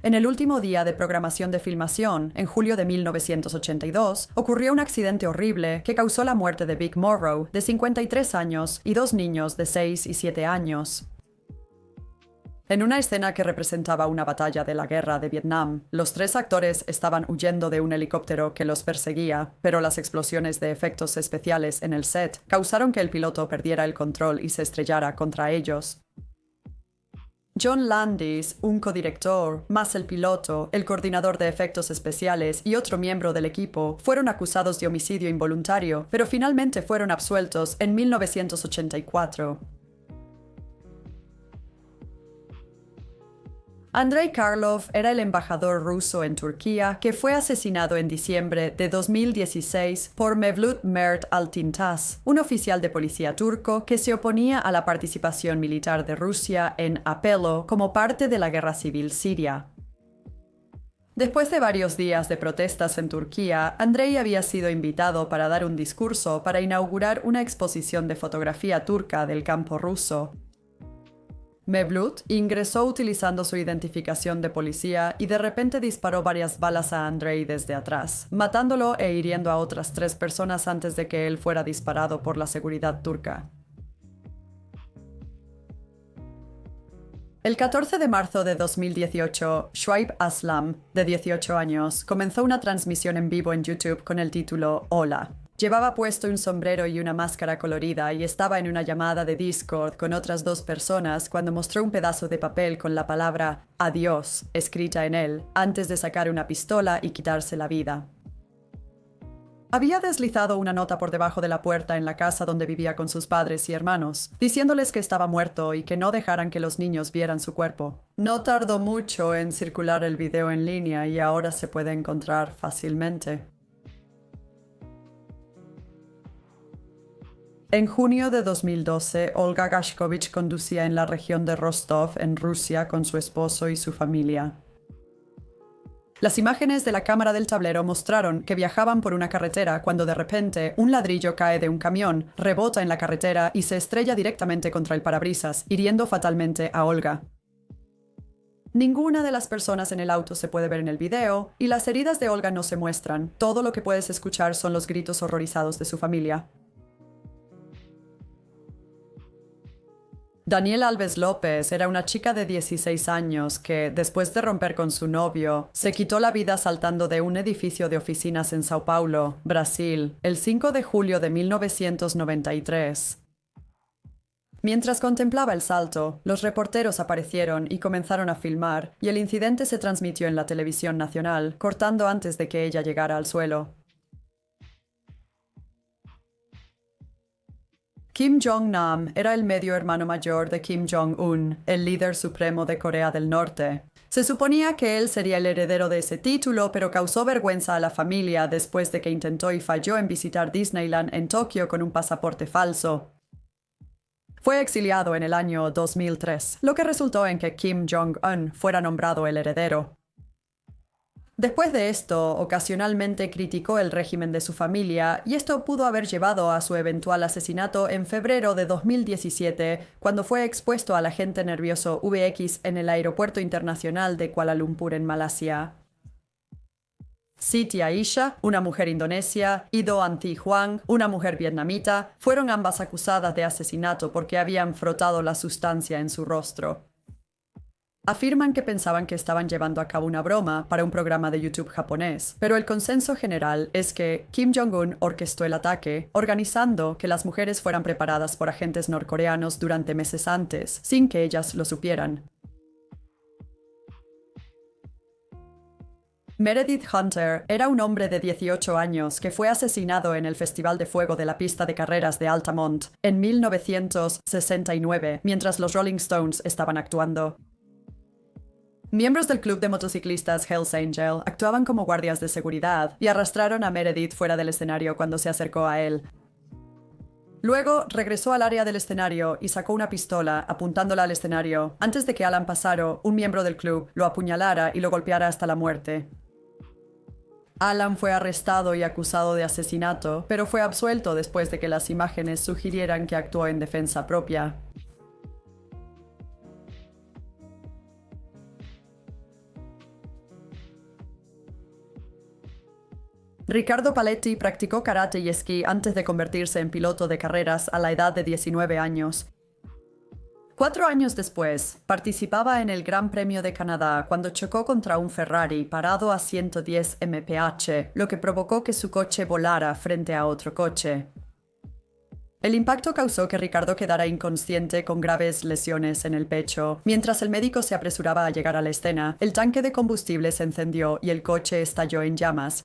En el último día de programación de filmación, en julio de 1982, ocurrió un accidente horrible que causó la muerte de Vic Morrow, de 53 años, y dos niños de 6 y 7 años. En una escena que representaba una batalla de la guerra de Vietnam, los tres actores estaban huyendo de un helicóptero que los perseguía, pero las explosiones de efectos especiales en el set causaron que el piloto perdiera el control y se estrellara contra ellos. John Landis, un codirector, más el piloto, el coordinador de efectos especiales y otro miembro del equipo, fueron acusados de homicidio involuntario, pero finalmente fueron absueltos en 1984. Andrei Karlov era el embajador ruso en Turquía que fue asesinado en diciembre de 2016 por Mevlut Mert Altintas, un oficial de policía turco que se oponía a la participación militar de Rusia en Apelo como parte de la guerra civil siria. Después de varios días de protestas en Turquía, Andrei había sido invitado para dar un discurso para inaugurar una exposición de fotografía turca del campo ruso. Mevlut ingresó utilizando su identificación de policía y de repente disparó varias balas a Andrei desde atrás, matándolo e hiriendo a otras 3 personas antes de que él fuera disparado por la seguridad turca. El 14 de marzo de 2018, Shoaib Aslam, de 18 años, comenzó una transmisión en vivo en YouTube con el título Hola. Llevaba puesto un sombrero y una máscara colorida y estaba en una llamada de Discord con otras 2 personas cuando mostró un pedazo de papel con la palabra adiós escrita en él, antes de sacar una pistola y quitarse la vida. Había deslizado una nota por debajo de la puerta en la casa donde vivía con sus padres y hermanos, diciéndoles que estaba muerto y que no dejaran que los niños vieran su cuerpo. No tardó mucho en circular el video en línea y ahora se puede encontrar fácilmente. En junio de 2012, Olga Gashkovich conducía en la región de Rostov, en Rusia, con su esposo y su familia. Las imágenes de la cámara del tablero mostraron que viajaban por una carretera cuando de repente un ladrillo cae de un camión, rebota en la carretera y se estrella directamente contra el parabrisas, hiriendo fatalmente a Olga. Ninguna de las personas en el auto se puede ver en el video y las heridas de Olga no se muestran. Todo lo que puedes escuchar son los gritos horrorizados de su familia. Daniela Alves López era una chica de 16 años que, después de romper con su novio, se quitó la vida saltando de un edificio de oficinas en Sao Paulo, Brasil, el 5 de julio de 1993. Mientras contemplaba el salto, los reporteros aparecieron y comenzaron a filmar, y el incidente se transmitió en la televisión nacional, cortando antes de que ella llegara al suelo. Kim Jong-nam era el medio hermano mayor de Kim Jong-un, el líder supremo de Corea del Norte. Se suponía que él sería el heredero de ese título, pero causó vergüenza a la familia después de que intentó y falló en visitar Disneyland en Tokio con un pasaporte falso. Fue exiliado en el año 2003, lo que resultó en que Kim Jong-un fuera nombrado el heredero. Después de esto, ocasionalmente criticó el régimen de su familia y esto pudo haber llevado a su eventual asesinato en febrero de 2017, cuando fue expuesto al agente nervioso VX en el aeropuerto internacional de Kuala Lumpur en Malasia. Siti Aisyah, una mujer indonesia, y Do Thi Huang, una mujer vietnamita, fueron ambas acusadas de asesinato porque habían frotado la sustancia en su rostro. Afirman que pensaban que estaban llevando a cabo una broma para un programa de YouTube japonés, pero el consenso general es que Kim Jong-un orquestó el ataque, organizando que las mujeres fueran preparadas por agentes norcoreanos durante meses antes, sin que ellas lo supieran. Meredith Hunter era un hombre de 18 años que fue asesinado en el Festival de Fuego de la pista de carreras de Altamont en 1969, mientras los Rolling Stones estaban actuando. Miembros del club de motociclistas Hells Angel actuaban como guardias de seguridad y arrastraron a Meredith fuera del escenario cuando se acercó a él. Luego regresó al área del escenario y sacó una pistola, apuntándola al escenario, antes de que Alan Passaro, un miembro del club, lo apuñalara y lo golpeara hasta la muerte. Alan fue arrestado y acusado de asesinato, pero fue absuelto después de que las imágenes sugirieran que actuó en defensa propia. Ricardo Paletti practicó karate y esquí antes de convertirse en piloto de carreras a la edad de 19 años. 4 años después, participaba en el Gran Premio de Canadá cuando chocó contra un Ferrari parado a 110 mph, lo que provocó que su coche volara frente a otro coche. El impacto causó que Ricardo quedara inconsciente con graves lesiones en el pecho. Mientras el médico se apresuraba a llegar a la escena, el tanque de combustible se encendió y el coche estalló en llamas.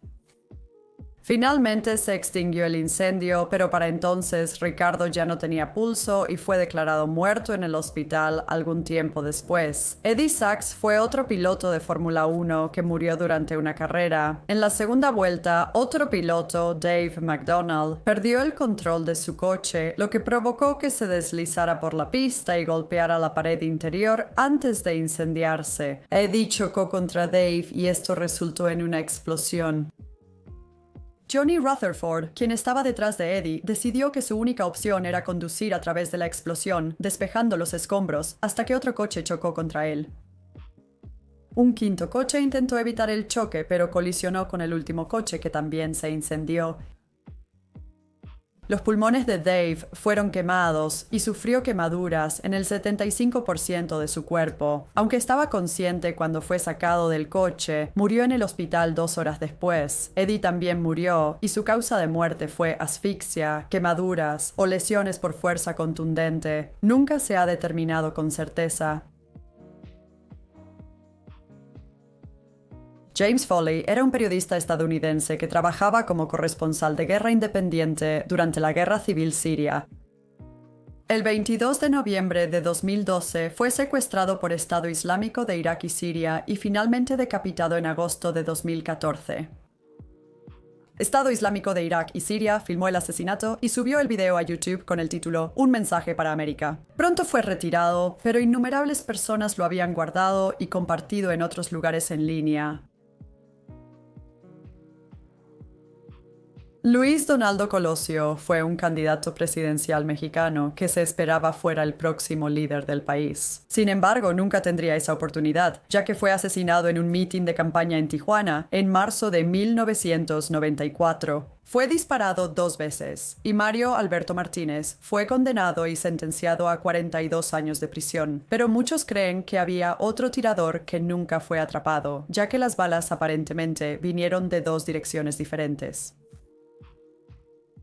Finalmente se extinguió el incendio, pero para entonces Ricardo ya no tenía pulso y fue declarado muerto en el hospital algún tiempo después. Eddie Sachs fue otro piloto de Fórmula 1 que murió durante una carrera. En la segunda vuelta, otro piloto, Dave McDonald, perdió el control de su coche, lo que provocó que se deslizara por la pista y golpeara la pared interior antes de incendiarse. Eddie chocó contra Dave y esto resultó en una explosión. Johnny Rutherford, quien estaba detrás de Eddie, decidió que su única opción era conducir a través de la explosión, despejando los escombros, hasta que otro coche chocó contra él. Un quinto coche intentó evitar el choque, pero colisionó con el último coche, que también se incendió. Los pulmones de Dave fueron quemados y sufrió quemaduras en el 75% de su cuerpo. Aunque estaba consciente cuando fue sacado del coche, murió en el hospital 2 horas después. Eddie también murió y su causa de muerte fue asfixia, quemaduras o lesiones por fuerza contundente. Nunca se ha determinado con certeza. James Foley era un periodista estadounidense que trabajaba como corresponsal de guerra independiente durante la Guerra Civil Siria. El 22 de noviembre de 2012 fue secuestrado por Estado Islámico de Irak y Siria y finalmente decapitado en agosto de 2014. Estado Islámico de Irak y Siria filmó el asesinato y subió el video a YouTube con el título Un mensaje para América. Pronto fue retirado, pero innumerables personas lo habían guardado y compartido en otros lugares en línea. Luis Donaldo Colosio fue un candidato presidencial mexicano que se esperaba fuera el próximo líder del país. Sin embargo, nunca tendría esa oportunidad, ya que fue asesinado en un mitin de campaña en Tijuana en marzo de 1994. Fue disparado 2 veces, y Mario Alberto Martínez fue condenado y sentenciado a 42 años de prisión. Pero muchos creen que había otro tirador que nunca fue atrapado, ya que las balas aparentemente vinieron de 2 direcciones diferentes.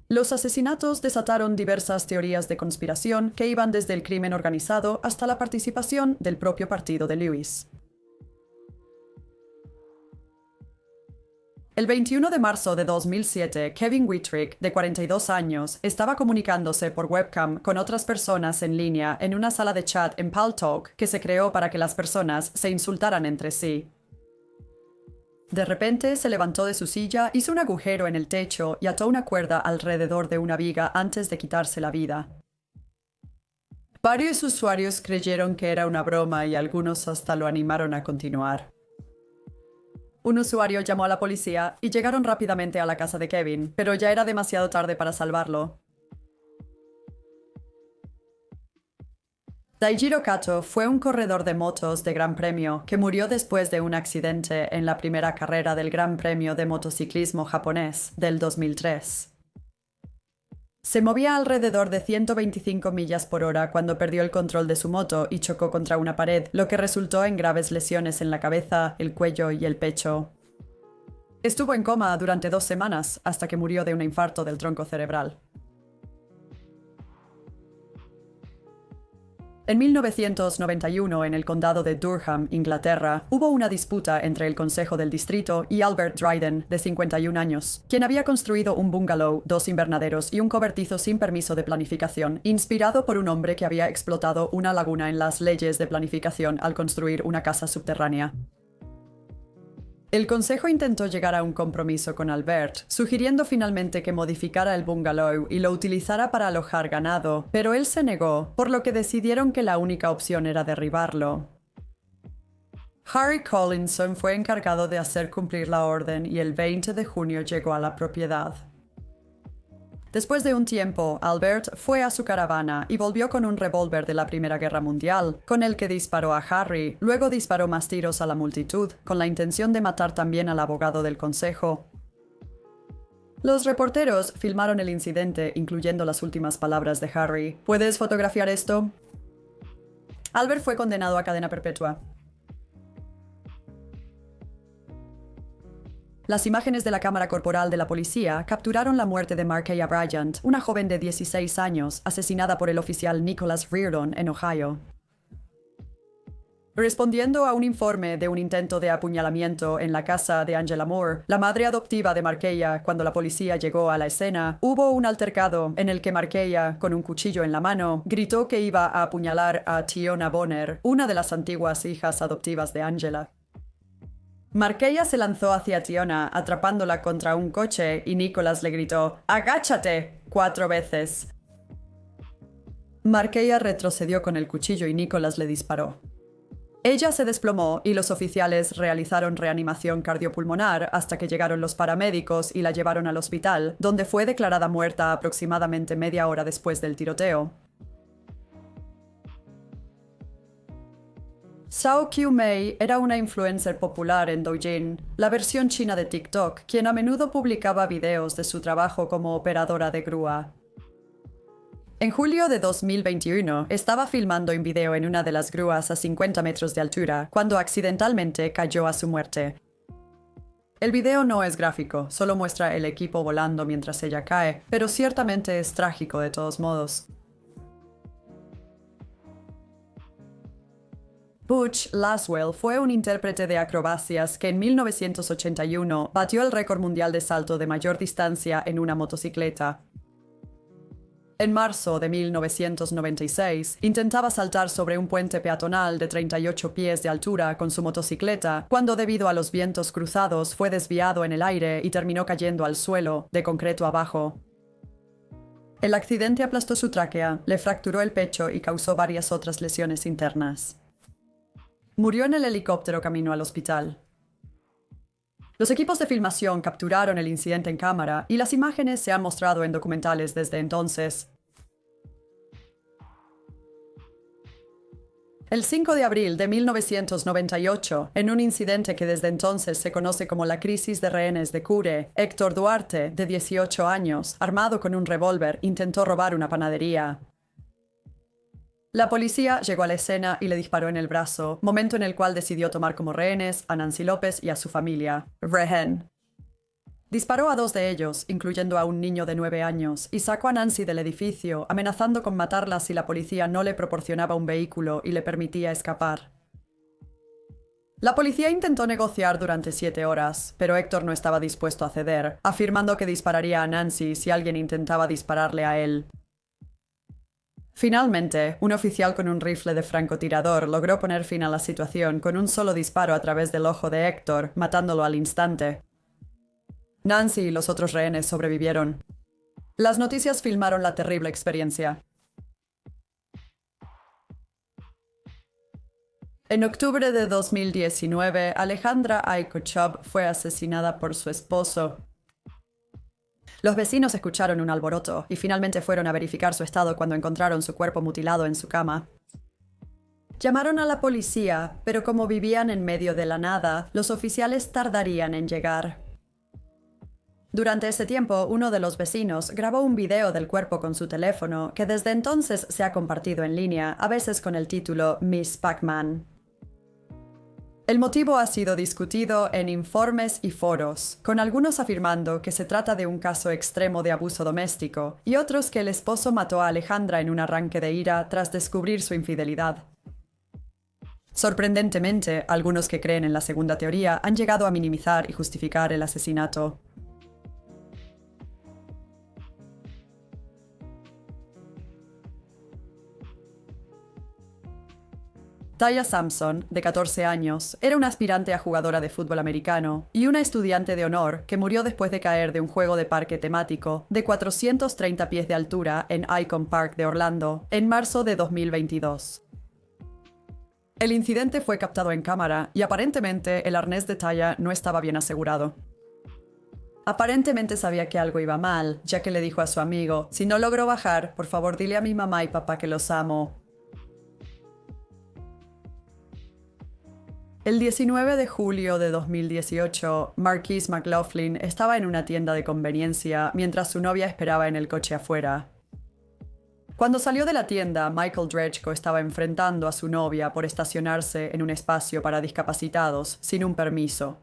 Los asesinatos desataron diversas teorías de conspiración que iban desde el crimen organizado hasta la participación del propio partido de Lewis. El 21 de marzo de 2007, Kevin Wittrick, de 42 años, estaba comunicándose por webcam con otras personas en línea en una sala de chat en Paltalk que se creó para que las personas se insultaran entre sí. De repente se levantó de su silla, hizo un agujero en el techo y ató una cuerda alrededor de una viga antes de quitarse la vida. Varios usuarios creyeron que era una broma y algunos hasta lo animaron a continuar. Un usuario llamó a la policía y llegaron rápidamente a la casa de Kevin, pero ya era demasiado tarde para salvarlo. Daijiro Kato fue un corredor de motos de Gran Premio que murió después de un accidente en la primera carrera del Gran Premio de motociclismo japonés del 2003. Se movía alrededor de 125 millas por hora cuando perdió el control de su moto y chocó contra una pared, lo que resultó en graves lesiones en la cabeza, el cuello y el pecho. Estuvo en coma durante 2 semanas hasta que murió de un infarto del tronco cerebral. En 1991, en el condado de Durham, Inglaterra, hubo una disputa entre el Consejo del Distrito y Albert Dryden, de 51 años, quien había construido un bungalow, 2 invernaderos y un cobertizo sin permiso de planificación, inspirado por un hombre que había explotado una laguna en las leyes de planificación al construir una casa subterránea. El consejo intentó llegar a un compromiso con Albert, sugiriendo finalmente que modificara el bungalow y lo utilizara para alojar ganado, pero él se negó, por lo que decidieron que la única opción era derribarlo. Harry Collinson fue encargado de hacer cumplir la orden y el 20 de junio llegó a la propiedad. Después de un tiempo, Albert fue a su caravana y volvió con un revólver de la Primera Guerra Mundial, con el que disparó a Harry, luego disparó más tiros a la multitud, con la intención de matar también al abogado del consejo. Los reporteros filmaron el incidente, incluyendo las últimas palabras de Harry. ¿Puedes fotografiar esto? Albert fue condenado a cadena perpetua. Las imágenes de la cámara corporal de la policía capturaron la muerte de Markeia Bryant, una joven de 16 años, asesinada por el oficial Nicholas Reardon en Ohio. Respondiendo a un informe de un intento de apuñalamiento en la casa de Angela Moore, la madre adoptiva de Markeia, cuando la policía llegó a la escena, hubo un altercado en el que Markeia, con un cuchillo en la mano, gritó que iba a apuñalar a Tiona Bonner, una de las antiguas hijas adoptivas de Angela. Markeia se lanzó hacia Tiona, atrapándola contra un coche, y Nicholas le gritó «¡Agáchate!» 4 veces. Markeia retrocedió con el cuchillo y Nicholas le disparó. Ella se desplomó y los oficiales realizaron reanimación cardiopulmonar hasta que llegaron los paramédicos y la llevaron al hospital, donde fue declarada muerta aproximadamente media hora después del tiroteo. Zhao Qiumei era una influencer popular en Douyin, la versión china de TikTok, quien a menudo publicaba videos de su trabajo como operadora de grúa. En julio de 2021, estaba filmando en video en una de las grúas a 50 metros de altura, cuando accidentalmente cayó a su muerte. El video no es gráfico, solo muestra el equipo volando mientras ella cae, pero ciertamente es trágico de todos modos. Butch Laswell fue un intérprete de acrobacias que en 1981 batió el récord mundial de salto de mayor distancia en una motocicleta. En marzo de 1996, intentaba saltar sobre un puente peatonal de 38 pies de altura con su motocicleta, cuando debido a los vientos cruzados fue desviado en el aire y terminó cayendo al suelo, de concreto abajo. El accidente aplastó su tráquea, le fracturó el pecho y causó varias otras lesiones internas. Murió en el helicóptero camino al hospital. Los equipos de filmación capturaron el incidente en cámara y las imágenes se han mostrado en documentales desde entonces. El 5 de abril de 1998, en un incidente que desde entonces se conoce como la crisis de rehenes de Kure, Héctor Duarte, de 18 años, armado con un revólver, intentó robar una panadería. La policía llegó a la escena y le disparó en el brazo, momento en el cual decidió tomar como rehenes a Nancy López y a su familia. Rehen. Disparó a 2 de ellos, incluyendo a un niño de 9 años, y sacó a Nancy del edificio, amenazando con matarla si la policía no le proporcionaba un vehículo y le permitía escapar. La policía intentó negociar durante 7 horas, pero Héctor no estaba dispuesto a ceder, afirmando que dispararía a Nancy si alguien intentaba dispararle a él. Finalmente, un oficial con un rifle de francotirador logró poner fin a la situación con un solo disparo a través del ojo de Héctor, matándolo al instante. Nancy y los otros rehenes sobrevivieron. Las noticias filmaron la terrible experiencia. En octubre de 2019, Alejandra Aikochub fue asesinada por su esposo. Los vecinos escucharon un alboroto y finalmente fueron a verificar su estado cuando encontraron su cuerpo mutilado en su cama. Llamaron a la policía, pero como vivían en medio de la nada, los oficiales tardarían en llegar. Durante ese tiempo, uno de los vecinos grabó un video del cuerpo con su teléfono, que desde entonces se ha compartido en línea, a veces con el título Miss Pac-Man. El motivo ha sido discutido en informes y foros, con algunos afirmando que se trata de un caso extremo de abuso doméstico y otros que el esposo mató a Alejandra en un arranque de ira tras descubrir su infidelidad. Sorprendentemente, algunos que creen en la segunda teoría han llegado a minimizar y justificar el asesinato. Taya Sampson, de 14 años, era una aspirante a jugadora de fútbol americano y una estudiante de honor que murió después de caer de un juego de parque temático de 430 pies de altura en Icon Park de Orlando en marzo de 2022. El incidente fue captado en cámara y aparentemente el arnés de Taya no estaba bien asegurado. Aparentemente sabía que algo iba mal, ya que le dijo a su amigo: "Si no logro bajar, por favor dile a mi mamá y papá que los amo". El 19 de julio de 2018, Marquise McLaughlin estaba en una tienda de conveniencia mientras su novia esperaba en el coche afuera. Cuando salió de la tienda, Michael Drechko estaba enfrentando a su novia por estacionarse en un espacio para discapacitados sin un permiso.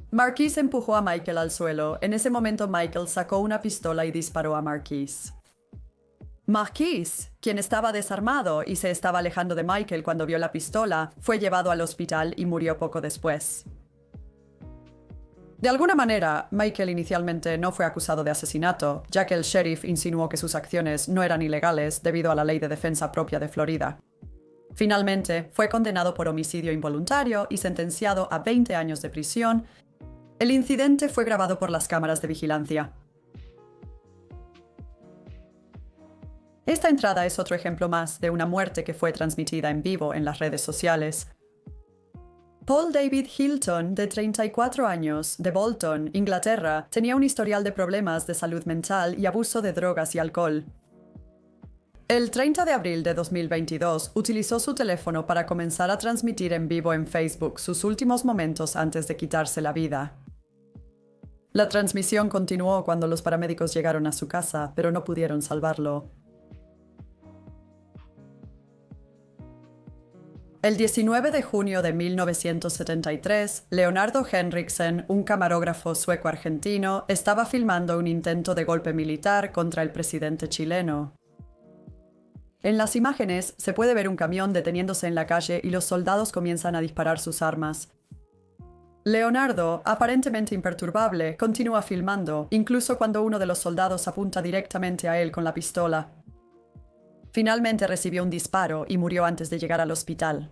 Marquise empujó a Michael al suelo. En ese momento, Michael sacó una pistola y disparó a Marquise. Marquise, quien estaba desarmado y se estaba alejando de Michael cuando vio la pistola, fue llevado al hospital y murió poco después. De alguna manera, Michael inicialmente no fue acusado de asesinato, ya que el sheriff insinuó que sus acciones no eran ilegales debido a la ley de defensa propia de Florida. Finalmente, fue condenado por homicidio involuntario y sentenciado a 20 años de prisión. El incidente fue grabado por las cámaras de vigilancia. Esta entrada es otro ejemplo más de una muerte que fue transmitida en vivo en las redes sociales. Paul David Hilton, de 34 años, de Bolton, Inglaterra, tenía un historial de problemas de salud mental y abuso de drogas y alcohol. El 30 de abril de 2022 utilizó su teléfono para comenzar a transmitir en vivo en Facebook sus últimos momentos antes de quitarse la vida. La transmisión continuó cuando los paramédicos llegaron a su casa, pero no pudieron salvarlo. El 19 de junio de 1973, Leonardo Henriksen, un camarógrafo sueco-argentino, estaba filmando un intento de golpe militar contra el presidente chileno. En las imágenes se puede ver un camión deteniéndose en la calle y los soldados comienzan a disparar sus armas. Leonardo, aparentemente imperturbable, continúa filmando, incluso cuando uno de los soldados apunta directamente a él con la pistola. Finalmente recibió un disparo y murió antes de llegar al hospital.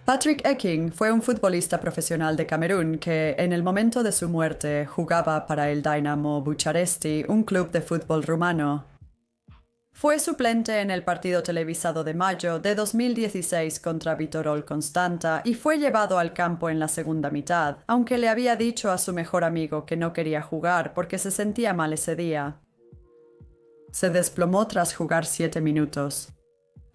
Patrick Ecking fue un futbolista profesional de Camerún que, en el momento de su muerte, jugaba para el Dinamo Bucharesti, un club de fútbol rumano. Fue suplente en el partido televisado de mayo de 2016 contra Viitorul Constanta y fue llevado al campo en la segunda mitad, aunque le había dicho a su mejor amigo que no quería jugar porque se sentía mal ese día. Se desplomó tras jugar 7 minutos.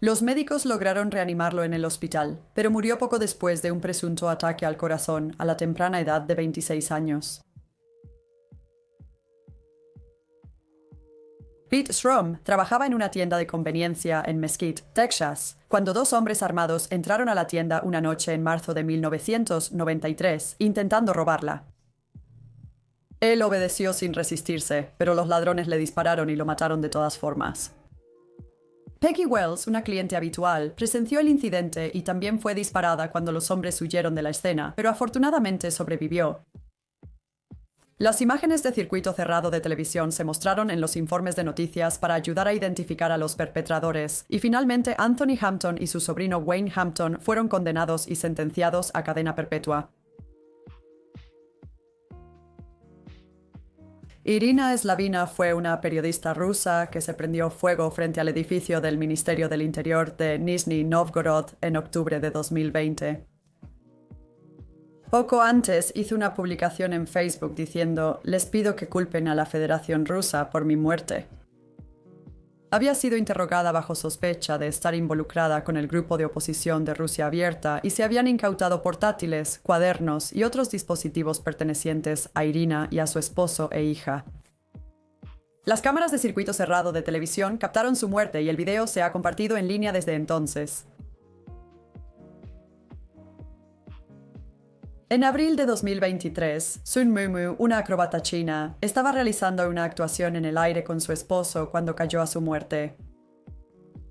Los médicos lograron reanimarlo en el hospital, pero murió poco después de un presunto ataque al corazón a la temprana edad de 26 años. Pete Schrum trabajaba en una tienda de conveniencia en Mesquite, Texas, cuando 2 hombres armados entraron a la tienda una noche en marzo de 1993, intentando robarla. Él obedeció sin resistirse, pero los ladrones le dispararon y lo mataron de todas formas. Peggy Wells, una cliente habitual, presenció el incidente y también fue disparada cuando los hombres huyeron de la escena, pero afortunadamente sobrevivió. Las imágenes de circuito cerrado de televisión se mostraron en los informes de noticias para ayudar a identificar a los perpetradores, y finalmente Anthony Hampton y su sobrino Wayne Hampton fueron condenados y sentenciados a cadena perpetua. Irina Slavina fue una periodista rusa que se prendió fuego frente al edificio del Ministerio del Interior de Nizhny Novgorod en octubre de 2020. Poco antes hizo una publicación en Facebook diciendo: "Les pido que culpen a la Federación Rusa por mi muerte". Había sido interrogada bajo sospecha de estar involucrada con el grupo de oposición de Rusia Abierta y se habían incautado portátiles, cuadernos y otros dispositivos pertenecientes a Irina y a su esposo e hija. Las cámaras de circuito cerrado de televisión captaron su muerte y el video se ha compartido en línea desde entonces. En abril de 2023, Sun Mumu, una acróbata china, estaba realizando una actuación en el aire con su esposo cuando cayó a su muerte.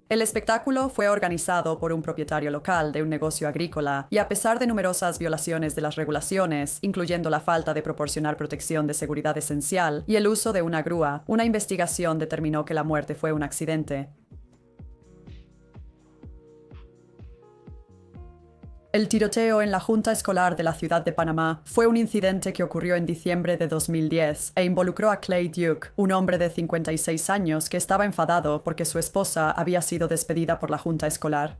El espectáculo fue organizado por un propietario local de un negocio agrícola y a pesar de numerosas violaciones de las regulaciones, incluyendo la falta de proporcionar protección de seguridad esencial y el uso de una grúa, una investigación determinó que la muerte fue un accidente. El tiroteo en la Junta Escolar de la ciudad de Panamá fue un incidente que ocurrió en diciembre de 2010 e involucró a Clay Duke, un hombre de 56 años que estaba enfadado porque su esposa había sido despedida por la Junta Escolar.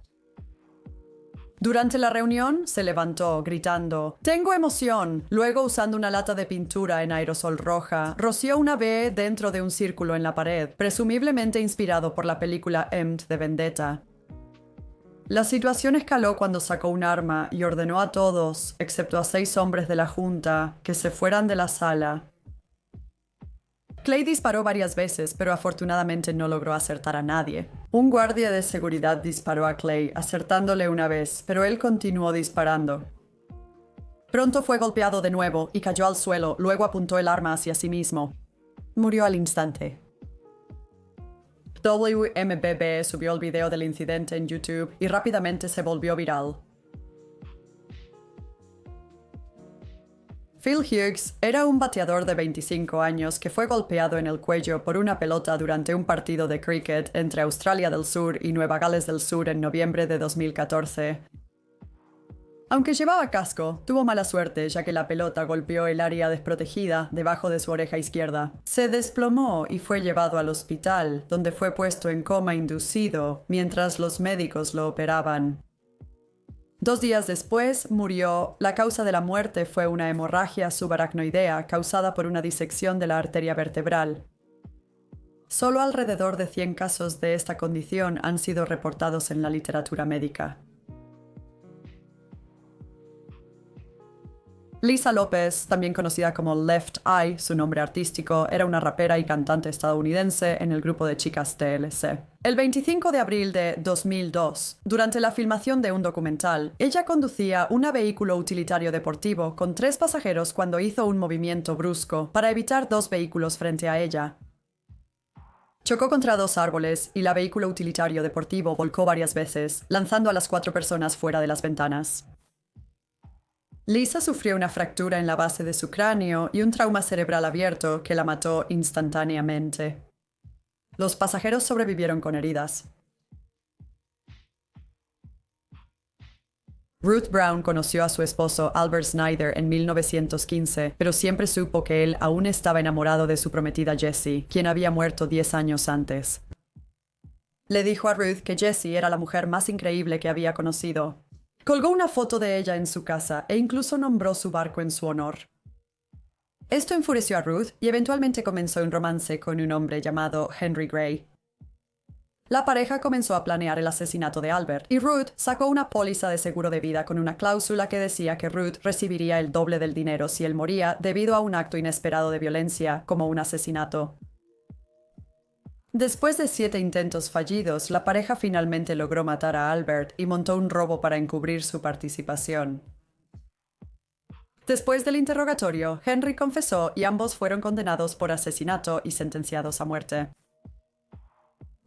Durante la reunión, se levantó, gritando, «¡Tengo emoción!». Luego, usando una lata de pintura en aerosol roja, roció una B dentro de un círculo en la pared, presumiblemente inspirado por la película Emd de Vendetta. La situación escaló cuando sacó un arma y ordenó a todos, excepto a 6 hombres de la junta, que se fueran de la sala. Clay disparó varias veces, pero afortunadamente no logró acertar a nadie. Un guardia de seguridad disparó a Clay, acertándole una vez, pero él continuó disparando. Pronto fue golpeado de nuevo y cayó al suelo, luego apuntó el arma hacia sí mismo. Murió al instante. WMBB subió el video del incidente en YouTube y rápidamente se volvió viral. Phil Hughes era un bateador de 25 años que fue golpeado en el cuello por una pelota durante un partido de cricket entre Australia del Sur y Nueva Gales del Sur en noviembre de 2014. Aunque llevaba casco, tuvo mala suerte ya que la pelota golpeó el área desprotegida debajo de su oreja izquierda. Se desplomó y fue llevado al hospital, donde fue puesto en coma inducido mientras los médicos lo operaban. 2 días después, murió. La causa de la muerte fue una hemorragia subaracnoidea causada por una disección de la arteria vertebral. Solo alrededor de 100 casos de esta condición han sido reportados en la literatura médica. Lisa Lopez, también conocida como Left Eye, su nombre artístico, era una rapera y cantante estadounidense en el grupo de chicas TLC. El 25 de abril de 2002, durante la filmación de un documental, ella conducía un vehículo utilitario deportivo con 3 pasajeros cuando hizo un movimiento brusco para evitar 2 vehículos frente a ella. Chocó contra 2 árboles y el vehículo utilitario deportivo volcó varias veces, lanzando a las 4 personas fuera de las ventanas. Lisa sufrió una fractura en la base de su cráneo y un trauma cerebral abierto que la mató instantáneamente. Los pasajeros sobrevivieron con heridas. Ruth Brown conoció a su esposo Albert Snyder en 1915, pero siempre supo que él aún estaba enamorado de su prometida Jessie, quien había muerto 10 años antes. Le dijo a Ruth que Jessie era la mujer más increíble que había conocido. Colgó una foto de ella en su casa e incluso nombró su barco en su honor. Esto enfureció a Ruth y eventualmente comenzó un romance con un hombre llamado Henry Gray. La pareja comenzó a planear el asesinato de Albert y Ruth sacó una póliza de seguro de vida con una cláusula que decía que Ruth recibiría el doble del dinero si él moría debido a un acto inesperado de violencia, como un asesinato. Después de 7 intentos fallidos, la pareja finalmente logró matar a Albert y montó un robo para encubrir su participación. Después del interrogatorio, Henry confesó y ambos fueron condenados por asesinato y sentenciados a muerte.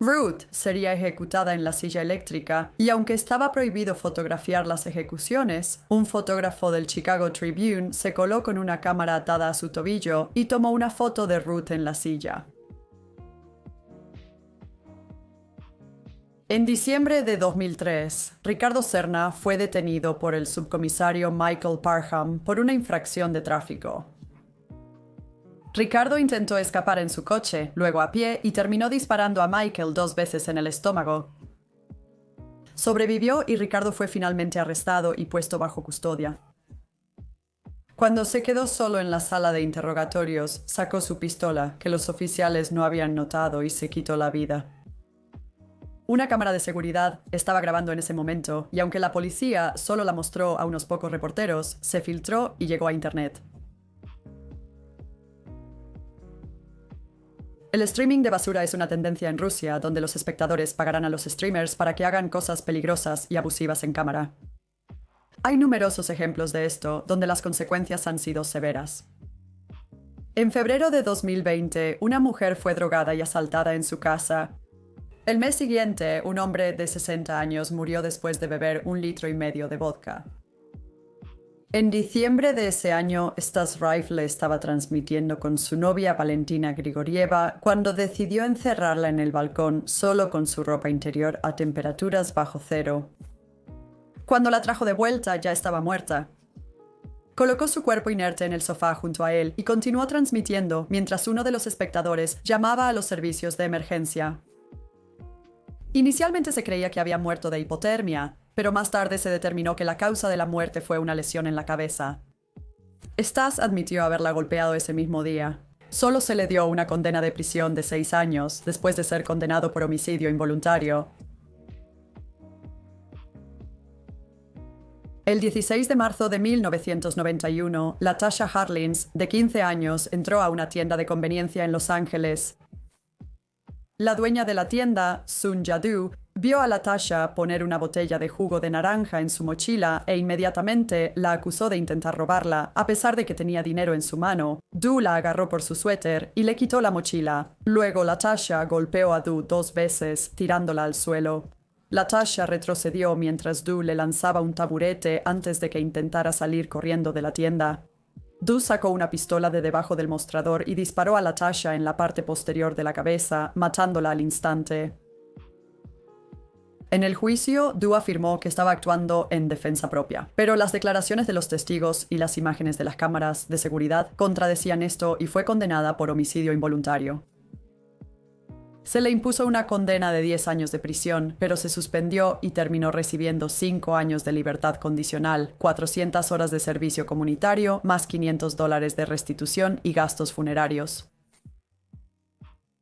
Ruth sería ejecutada en la silla eléctrica y aunque estaba prohibido fotografiar las ejecuciones, un fotógrafo del Chicago Tribune se coló con una cámara atada a su tobillo y tomó una foto de Ruth en la silla. En diciembre de 2003, Ricardo Serna fue detenido por el subcomisario Michael Parham por una infracción de tráfico. Ricardo intentó escapar en su coche, luego a pie, y terminó disparando a Michael 2 veces en el estómago. Sobrevivió y Ricardo fue finalmente arrestado y puesto bajo custodia. Cuando se quedó solo en la sala de interrogatorios, sacó su pistola, que los oficiales no habían notado, y se quitó la vida. Una cámara de seguridad estaba grabando en ese momento, y aunque la policía solo la mostró a unos pocos reporteros, se filtró y llegó a Internet. El streaming de basura es una tendencia en Rusia, donde los espectadores pagarán a los streamers para que hagan cosas peligrosas y abusivas en cámara. Hay numerosos ejemplos de esto, donde las consecuencias han sido severas. En febrero de 2020, una mujer fue drogada y asaltada en su casa. El mes siguiente, un hombre de 60 años murió después de beber 1,5 litros de vodka. En diciembre de ese año, Stas Rifle estaba transmitiendo con su novia Valentina Grigorieva cuando decidió encerrarla en el balcón solo con su ropa interior a temperaturas bajo cero. Cuando la trajo de vuelta, ya estaba muerta. Colocó su cuerpo inerte en el sofá junto a él y continuó transmitiendo mientras uno de los espectadores llamaba a los servicios de emergencia. Inicialmente se creía que había muerto de hipotermia, pero más tarde se determinó que la causa de la muerte fue una lesión en la cabeza. Stas admitió haberla golpeado ese mismo día. Solo se le dio una condena de prisión de 6 años, después de ser condenado por homicidio involuntario. El 16 de marzo de 1991, Latasha Harlins, de 15 años, entró a una tienda de conveniencia en Los Ángeles. La dueña de la tienda, Sun Yadu, vio a Latasha poner una botella de jugo de naranja en su mochila e inmediatamente la acusó de intentar robarla, a pesar de que tenía dinero en su mano. Du la agarró por su suéter y le quitó la mochila. Luego Latasha golpeó a Du 2 veces, tirándola al suelo. Latasha retrocedió mientras Du le lanzaba un taburete antes de que intentara salir corriendo de la tienda. Du sacó una pistola de debajo del mostrador y disparó a Latasha en la parte posterior de la cabeza, matándola al instante. En el juicio, Du afirmó que estaba actuando en defensa propia, pero las declaraciones de los testigos y las imágenes de las cámaras de seguridad contradecían esto y fue condenada por homicidio involuntario. Se le impuso una condena de 10 años de prisión, pero se suspendió y terminó recibiendo 5 años de libertad condicional, 400 horas de servicio comunitario, más $500 de restitución y gastos funerarios.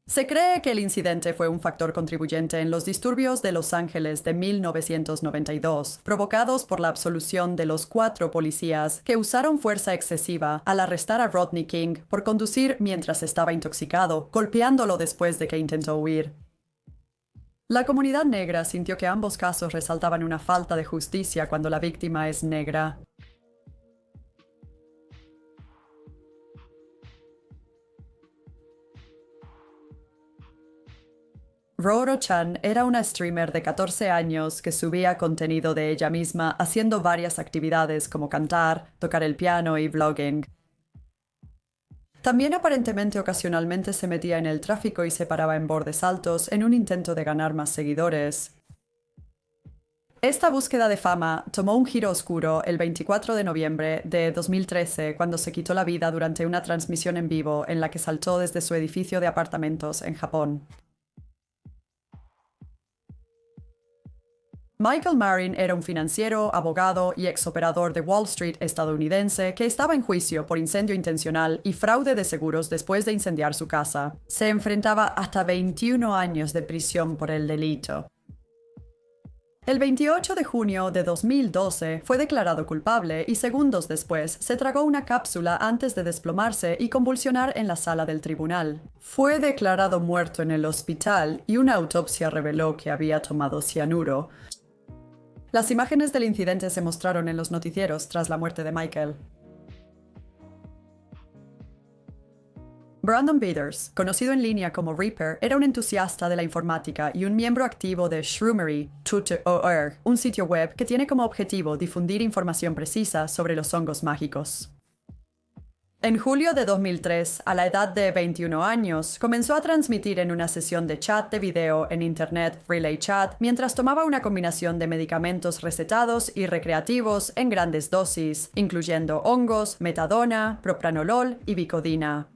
Se cree que el incidente fue un factor contribuyente en los disturbios de Los Ángeles de 1992, provocados por la absolución de los 4 policías que usaron fuerza excesiva al arrestar a Rodney King por conducir mientras estaba intoxicado, golpeándolo después de que intentó huir. La comunidad negra sintió que ambos casos resaltaban una falta de justicia cuando la víctima es negra. Roro-chan era una streamer de 14 años que subía contenido de ella misma haciendo varias actividades como cantar, tocar el piano y vlogging. También aparentemente ocasionalmente se metía en el tráfico y se paraba en bordes altos en un intento de ganar más seguidores. Esta búsqueda de fama tomó un giro oscuro el 24 de noviembre de 2013 cuando se quitó la vida durante una transmisión en vivo en la que saltó desde su edificio de apartamentos en Japón. Michael Marin era un financiero, abogado y exoperador de Wall Street estadounidense que estaba en juicio por incendio intencional y fraude de seguros después de incendiar su casa. Se enfrentaba hasta 21 años de prisión por el delito. El 28 de junio de 2012 fue declarado culpable y segundos después se tragó una cápsula antes de desplomarse y convulsionar en la sala del tribunal. Fue declarado muerto en el hospital y una autopsia reveló que había tomado cianuro. Las imágenes del incidente se mostraron en los noticieros tras la muerte de Michael. Brandon Peters, conocido en línea como Reaper, era un entusiasta de la informática y un miembro activo de Shroomery.org, un sitio web que tiene como objetivo difundir información precisa sobre los hongos mágicos. En julio de 2003, a la edad de 21 años, comenzó a transmitir en una sesión de chat de video en Internet Relay Chat mientras tomaba una combinación de medicamentos recetados y recreativos en grandes dosis, incluyendo hongos, metadona, propranolol y vicodina.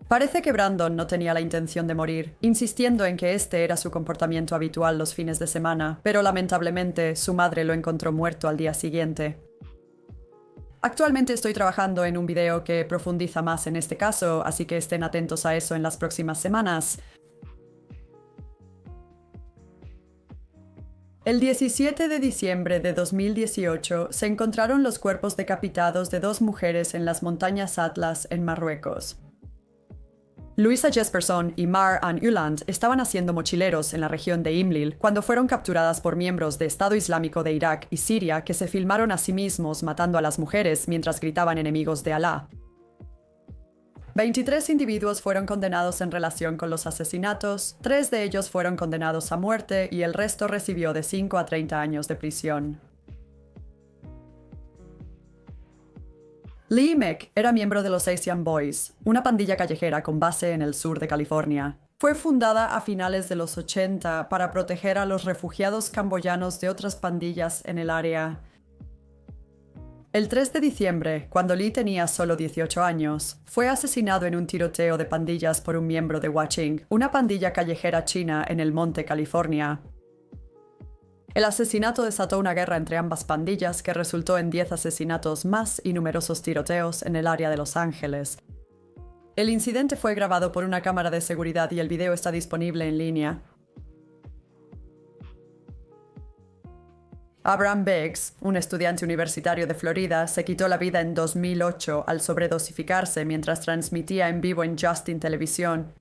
Parece que Brandon no tenía la intención de morir, insistiendo en que este era su comportamiento habitual los fines de semana, pero lamentablemente su madre lo encontró muerto al día siguiente. Actualmente estoy trabajando en un video que profundiza más en este caso, así que estén atentos a eso en las próximas semanas. El 17 de diciembre de 2018 se encontraron los cuerpos decapitados de 2 mujeres en las montañas Atlas en Marruecos. Louisa Jesperson y Mar Ann Uland estaban haciendo mochileros en la región de Imlil cuando fueron capturadas por miembros de Estado Islámico de Irak y Siria que se filmaron a sí mismos matando a las mujeres mientras gritaban enemigos de Alá. 23 individuos fueron condenados en relación con los asesinatos, 3 de ellos fueron condenados a muerte y el resto recibió de 5 a 30 años de prisión. Lee Meck era miembro de los Asian Boys, una pandilla callejera con base en el sur de California. Fue fundada a finales de los 80 para proteger a los refugiados camboyanos de otras pandillas en el área. El 3 de diciembre, cuando Lee tenía solo 18 años, fue asesinado en un tiroteo de pandillas por un miembro de Huaching, una pandilla callejera china en el Monte, California. El asesinato desató una guerra entre ambas pandillas que resultó en 10 asesinatos más y numerosos tiroteos en el área de Los Ángeles. El incidente fue grabado por una cámara de seguridad y el video está disponible en línea. Abraham Biggs, un estudiante universitario de Florida, se quitó la vida en 2008 al sobredosificarse mientras transmitía en vivo en Justin Televisión.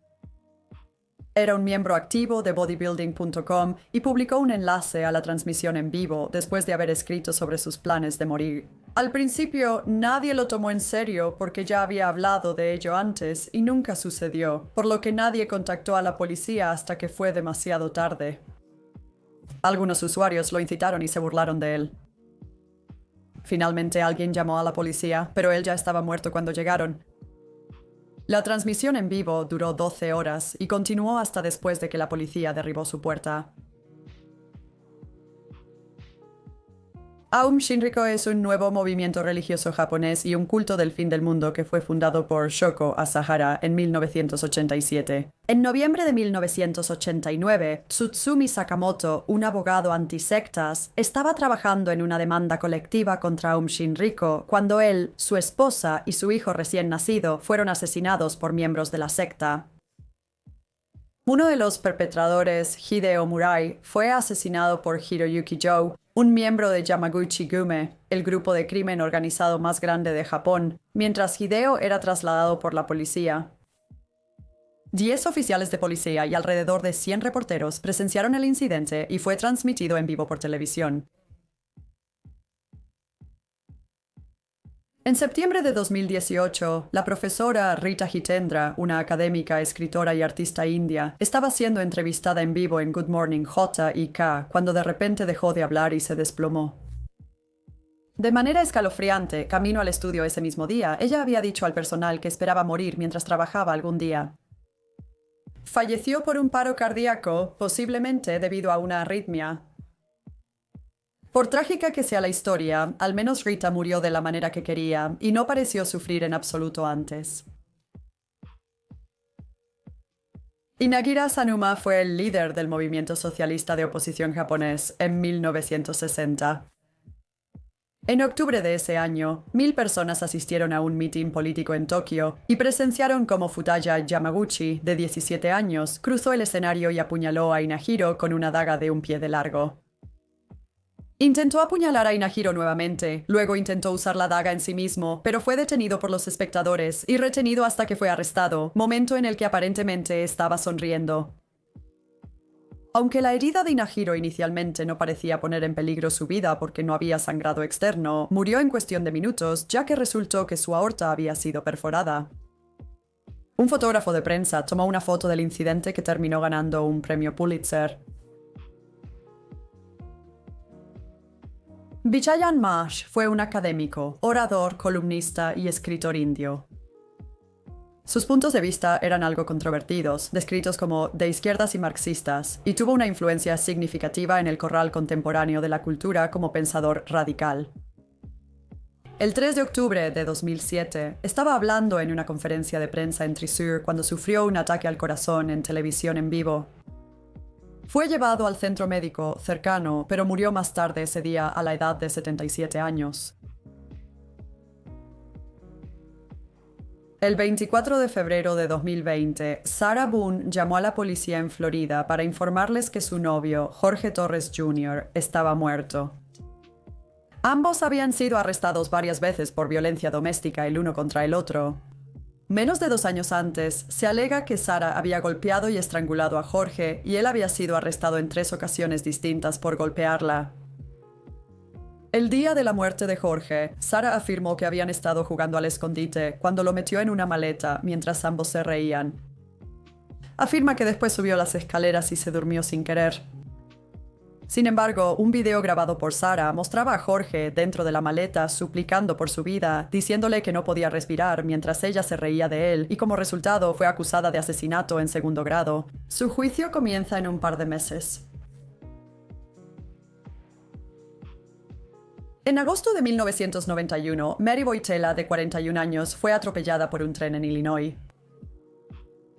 Era un miembro activo de bodybuilding.com y publicó un enlace a la transmisión en vivo después de haber escrito sobre sus planes de morir. Al principio, nadie lo tomó en serio porque ya había hablado de ello antes y nunca sucedió, por lo que nadie contactó a la policía hasta que fue demasiado tarde. Algunos usuarios lo incitaron y se burlaron de él. Finalmente alguien llamó a la policía, pero él ya estaba muerto cuando llegaron. La transmisión en vivo duró 12 horas y continuó hasta después de que la policía derribó su puerta. Aum Shinriko es un nuevo movimiento religioso japonés y un culto del fin del mundo que fue fundado por Shoko Asahara en 1987. En noviembre de 1989, Tsutsumi Sakamoto, un abogado antisectas, estaba trabajando en una demanda colectiva contra Aum Shinriko cuando él, su esposa y su hijo recién nacido fueron asesinados por miembros de la secta. Uno de los perpetradores, Hideo Murai, fue asesinado por Hiroyuki Joe, un miembro de Yamaguchi-gumi, el grupo de crimen organizado más grande de Japón, mientras Hideo era trasladado por la policía. 10 oficiales de policía y alrededor de 100 reporteros presenciaron el incidente y fue transmitido en vivo por televisión. En septiembre de 2018, la profesora Rita Hitendra, una académica, escritora y artista india, estaba siendo entrevistada en vivo en Good Morning J y K cuando de repente dejó de hablar y se desplomó. De manera escalofriante, camino al estudio ese mismo día, ella había dicho al personal que esperaba morir mientras trabajaba algún día. Falleció por un paro cardíaco, posiblemente debido a una arritmia. Por trágica que sea la historia, al menos Rita murió de la manera que quería y no pareció sufrir en absoluto antes. Inagira Sanuma fue el líder del movimiento socialista de oposición japonés en 1960. En octubre de ese año, 1000 personas asistieron a un mitin político en Tokio y presenciaron cómo Futaya Yamaguchi, de 17 años, cruzó el escenario y apuñaló a Inahiro con una daga de un pie de largo. Intentó apuñalar a Inahiro nuevamente, luego intentó usar la daga en sí mismo, pero fue detenido por los espectadores y retenido hasta que fue arrestado, momento en el que aparentemente estaba sonriendo. Aunque la herida de Inahiro inicialmente no parecía poner en peligro su vida porque no había sangrado externo, murió en cuestión de minutos, ya que resultó que su aorta había sido perforada. Un fotógrafo de prensa tomó una foto del incidente que terminó ganando un premio Pulitzer. Vijayan Mash fue un académico, orador, columnista y escritor indio. Sus puntos de vista eran algo controvertidos, descritos como de izquierdas y marxistas, y tuvo una influencia significativa en el corral contemporáneo de la cultura como pensador radical. El 3 de octubre de 2007, estaba hablando en una conferencia de prensa en Thrissur cuando sufrió un ataque al corazón en televisión en vivo. Fue llevado al centro médico cercano, pero murió más tarde ese día a la edad de 77 años. El 24 de febrero de 2020, Sarah Boone llamó a la policía en Florida para informarles que su novio, Jorge Torres Jr., estaba muerto. Ambos habían sido arrestados varias veces por violencia doméstica el uno contra el otro. Menos de 2 años antes, se alega que Sarah había golpeado y estrangulado a Jorge y él había sido arrestado en 3 ocasiones distintas por golpearla. El día de la muerte de Jorge, Sarah afirmó que habían estado jugando al escondite cuando lo metió en una maleta mientras ambos se reían. Afirma que después subió las escaleras y se durmió sin querer. Sin embargo, un video grabado por Sarah mostraba a Jorge dentro de la maleta suplicando por su vida, diciéndole que no podía respirar mientras ella se reía de él y como resultado fue acusada de asesinato en 2º grado. Su juicio comienza en un par de meses. En agosto de 1991, Mary Boitella, de 41 años, fue atropellada por un tren en Illinois.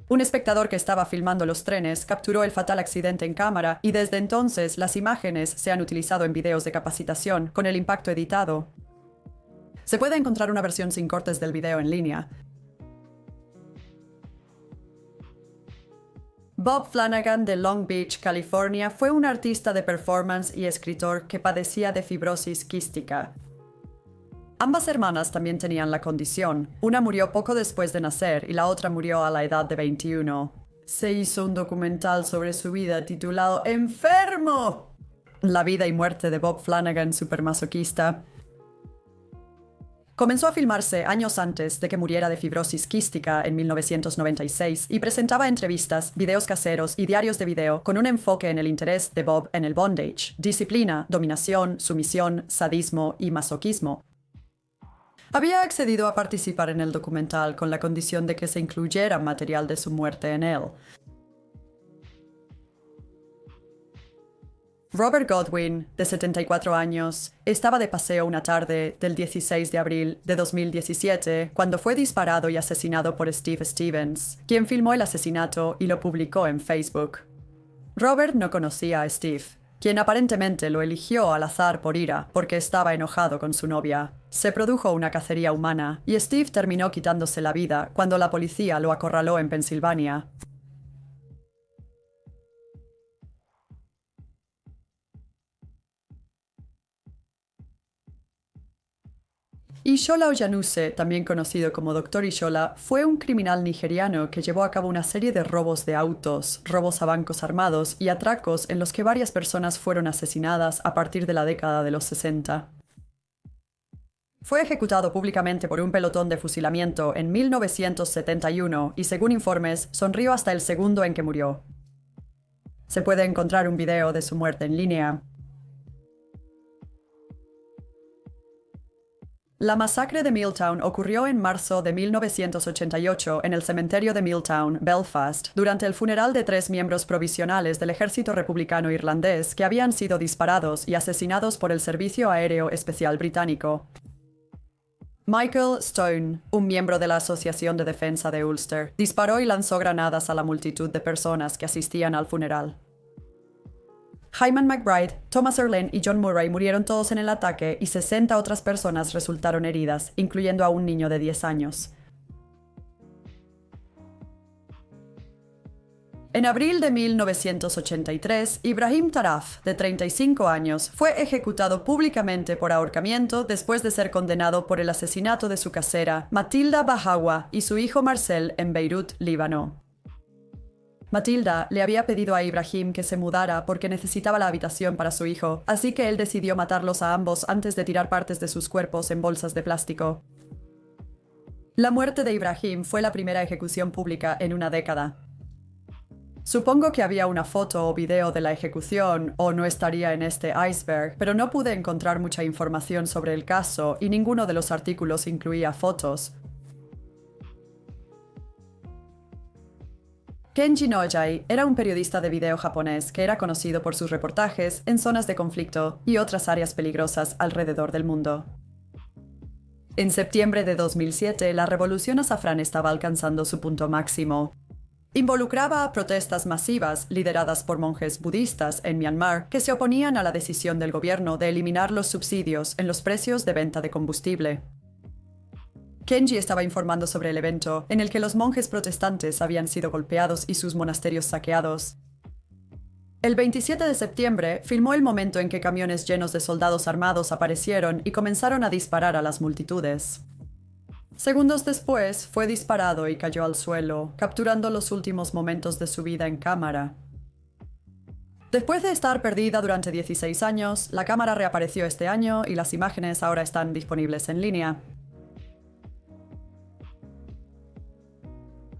Un espectador que estaba filmando los trenes capturó el fatal accidente en cámara y desde entonces las imágenes se han utilizado en videos de capacitación con el impacto editado. Se puede encontrar una versión sin cortes del video en línea. Bob Flanagan de Long Beach, California, fue un artista de performance y escritor que padecía de fibrosis quística. Ambas hermanas también tenían la condición. Una murió poco después de nacer y la otra murió a la edad de 21. Se hizo un documental sobre su vida titulado ¡Enfermo! La vida y muerte de Bob Flanagan, supermasoquista. Comenzó a filmarse años antes de que muriera de fibrosis quística en 1996 y presentaba entrevistas, videos caseros y diarios de video con un enfoque en el interés de Bob en el bondage, disciplina, dominación, sumisión, sadismo y masoquismo. Había accedido a participar en el documental con la condición de que se incluyera material de su muerte en él. Robert Godwin, de 74 años, estaba de paseo una tarde del 16 de abril de 2017 cuando fue disparado y asesinado por Steve Stevens, quien filmó el asesinato y lo publicó en Facebook. Robert no conocía a Steve, quien aparentemente lo eligió al azar por ira, porque estaba enojado con su novia. Se produjo una cacería humana, y Steve terminó quitándose la vida cuando la policía lo acorraló en Pensilvania. Ishola Ojanuse, también conocido como Dr. Ishola, fue un criminal nigeriano que llevó a cabo una serie de robos de autos, robos a bancos armados y atracos en los que varias personas fueron asesinadas a partir de la década de los 60. Fue ejecutado públicamente por un pelotón de fusilamiento en 1971 y, según informes, sonrió hasta el segundo en que murió. Se puede encontrar un video de su muerte en línea. La masacre de Milltown ocurrió en marzo de 1988 en el cementerio de Milltown, Belfast, durante el funeral de 3 miembros provisionales del ejército republicano irlandés que habían sido disparados y asesinados por el Servicio Aéreo Especial Británico. Michael Stone, un miembro de la Asociación de Defensa de Ulster, disparó y lanzó granadas a la multitud de personas que asistían al funeral. Hyman McBride, Thomas Erlin y John Murray murieron todos en el ataque y 60 otras personas resultaron heridas, incluyendo a un niño de 10 años. En abril de 1983, Ibrahim Taraf, de 35 años, fue ejecutado públicamente por ahorcamiento después de ser condenado por el asesinato de su casera, Matilda Bahawa, y su hijo Marcel en Beirut, Líbano. Matilda le había pedido a Ibrahim que se mudara porque necesitaba la habitación para su hijo, así que él decidió matarlos a ambos antes de tirar partes de sus cuerpos en bolsas de plástico. La muerte de Ibrahim fue la primera ejecución pública en una década. Supongo que había una foto o video de la ejecución o no estaría en este iceberg, pero no pude encontrar mucha información sobre el caso y ninguno de los artículos incluía fotos. Kenji Nojai era un periodista de video japonés que era conocido por sus reportajes en zonas de conflicto y otras áreas peligrosas alrededor del mundo. En septiembre de 2007, la revolución azafrán estaba alcanzando su punto máximo. Involucraba a protestas masivas lideradas por monjes budistas en Myanmar que se oponían a la decisión del gobierno de eliminar los subsidios en los precios de venta de combustible. Kenji estaba informando sobre el evento, en el que los monjes protestantes habían sido golpeados y sus monasterios saqueados. El 27 de septiembre, filmó el momento en que camiones llenos de soldados armados aparecieron y comenzaron a disparar a las multitudes. Segundos después, fue disparado y cayó al suelo, capturando los últimos momentos de su vida en cámara. Después de estar perdida durante 16 años, la cámara reapareció este año y las imágenes ahora están disponibles en línea.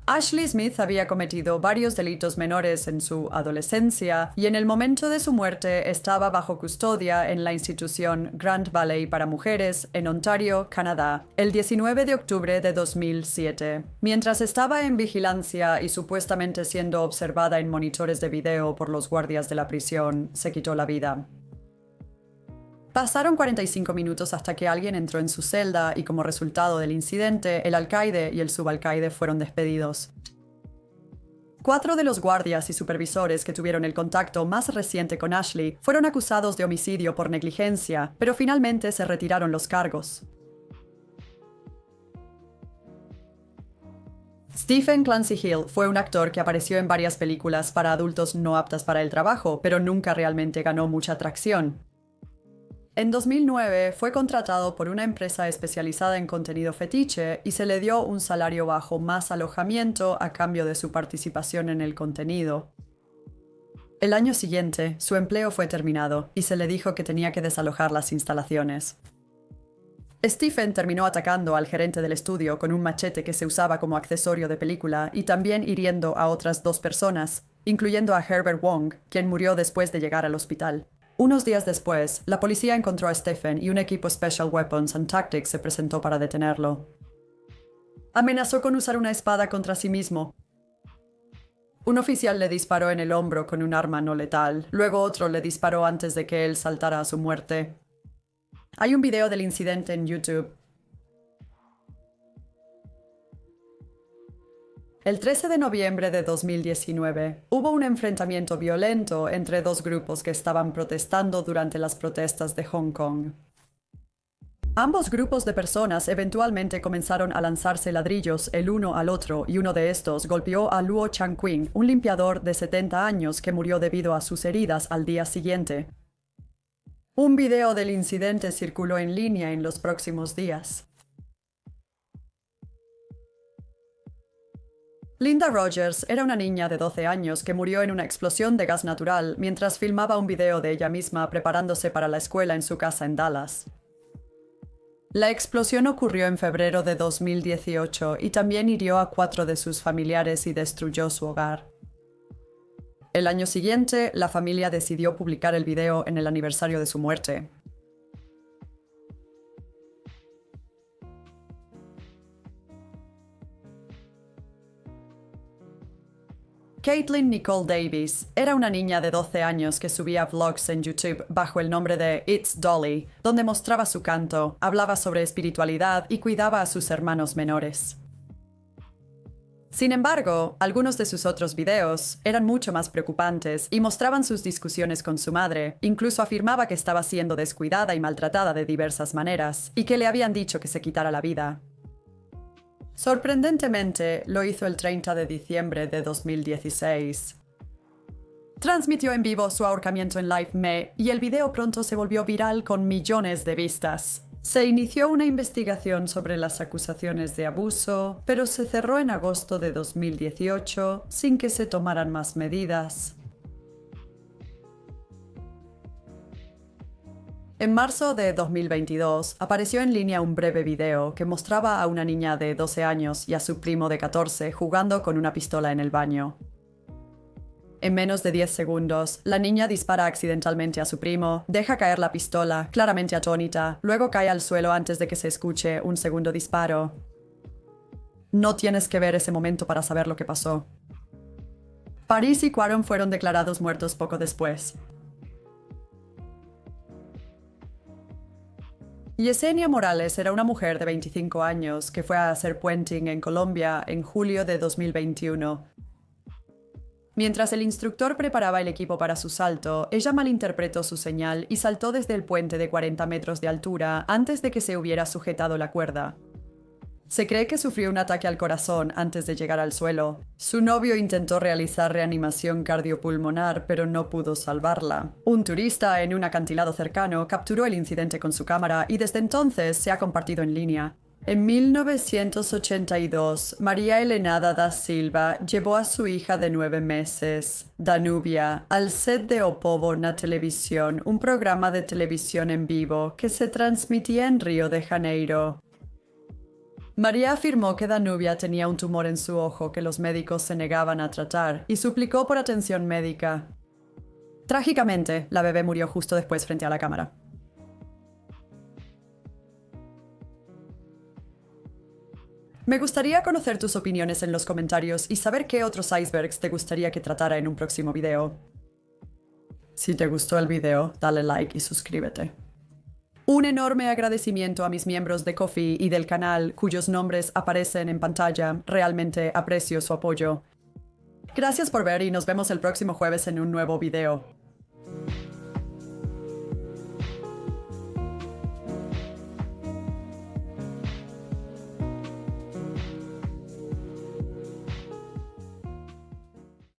Ashley Smith había cometido varios delitos menores en su adolescencia y en el momento de su muerte estaba bajo custodia en la institución Grand Valley para mujeres en Ontario, Canadá, el 19 de octubre de 2007. Mientras estaba en vigilancia y supuestamente siendo observada en monitores de video por los guardias de la prisión, se quitó la vida. Pasaron 45 minutos hasta que alguien entró en su celda y como resultado del incidente, el alcaide y el subalcaide fueron despedidos. 4 de los guardias y supervisores que tuvieron el contacto más reciente con Ashley fueron acusados de homicidio por negligencia, pero finalmente se retiraron los cargos. Stephen Clancy Hill fue un actor que apareció en varias películas para adultos no aptas para el trabajo, pero nunca realmente ganó mucha atracción. En 2009 fue contratado por una empresa especializada en contenido fetiche y se le dio un salario bajo más alojamiento a cambio de su participación en el contenido. El año siguiente, su empleo fue terminado y se le dijo que tenía que desalojar las instalaciones. Stephen terminó atacando al gerente del estudio con un machete que se usaba como accesorio de película y también hiriendo a otras 2 personas, incluyendo a Herbert Wong, quien murió después de llegar al hospital. Unos días después, la policía encontró a Stephen y un equipo Special Weapons and Tactics se presentó para detenerlo. Amenazó con usar una espada contra sí mismo. Un oficial le disparó en el hombro con un arma no letal, luego otro le disparó antes de que él saltara a su muerte. Hay un video del incidente en YouTube. El 13 de noviembre de 2019, hubo un enfrentamiento violento entre 2 grupos que estaban protestando durante las protestas de Hong Kong. Ambos grupos de personas eventualmente comenzaron a lanzarse ladrillos el uno al otro y uno de estos golpeó a Luo Changqing, un limpiador de 70 años que murió debido a sus heridas al día siguiente. Un video del incidente circuló en línea en los próximos días. Linda Rogers era una niña de 12 años que murió en una explosión de gas natural mientras filmaba un video de ella misma preparándose para la escuela en su casa en Dallas. La explosión ocurrió en febrero de 2018 y también hirió a 4 de sus familiares y destruyó su hogar. El año siguiente, la familia decidió publicar el video en el aniversario de su muerte. Caitlin Nicole Davis era una niña de 12 años que subía vlogs en YouTube bajo el nombre de It's Dolly, donde mostraba su canto, hablaba sobre espiritualidad y cuidaba a sus hermanos menores. Sin embargo, algunos de sus otros videos eran mucho más preocupantes y mostraban sus discusiones con su madre. Incluso afirmaba que estaba siendo descuidada y maltratada de diversas maneras, y que le habían dicho que se quitara la vida. Sorprendentemente, lo hizo el 30 de diciembre de 2016. Transmitió en vivo su ahorcamiento en Live.me y el video pronto se volvió viral con millones de vistas. Se inició una investigación sobre las acusaciones de abuso, pero se cerró en agosto de 2018 sin que se tomaran más medidas. En marzo de 2022, apareció en línea un breve video que mostraba a una niña de 12 años y a su primo de 14 jugando con una pistola en el baño. En menos de 10 segundos, la niña dispara accidentalmente a su primo, deja caer la pistola, claramente atónita, luego cae al suelo antes de que se escuche un segundo disparo. No tienes que ver ese momento para saber lo que pasó. Paris y Quaron fueron declarados muertos poco después. Yesenia Morales era una mujer de 25 años que fue a hacer puenting en Colombia en julio de 2021. Mientras el instructor preparaba el equipo para su salto, ella malinterpretó su señal y saltó desde el puente de 40 metros de altura antes de que se hubiera sujetado la cuerda. Se cree que sufrió un ataque al corazón antes de llegar al suelo. Su novio intentó realizar reanimación cardiopulmonar, pero no pudo salvarla. Un turista en un acantilado cercano capturó el incidente con su cámara y desde entonces se ha compartido en línea. En 1982, María Elena da Silva llevó a su hija de 9 meses, Danubia, al set de O Povo na Televisión, un programa de televisión en vivo que se transmitía en Río de Janeiro. María afirmó que Danubia tenía un tumor en su ojo que los médicos se negaban a tratar y suplicó por atención médica. Trágicamente, la bebé murió justo después frente a la cámara. Me gustaría conocer tus opiniones en los comentarios y saber qué otros icebergs te gustaría que tratara en un próximo video. Si te gustó el video, dale like y suscríbete. Un enorme agradecimiento a mis miembros de Ko-fi y del canal, cuyos nombres aparecen en pantalla. Realmente aprecio su apoyo. Gracias por ver y nos vemos el próximo jueves en un nuevo video.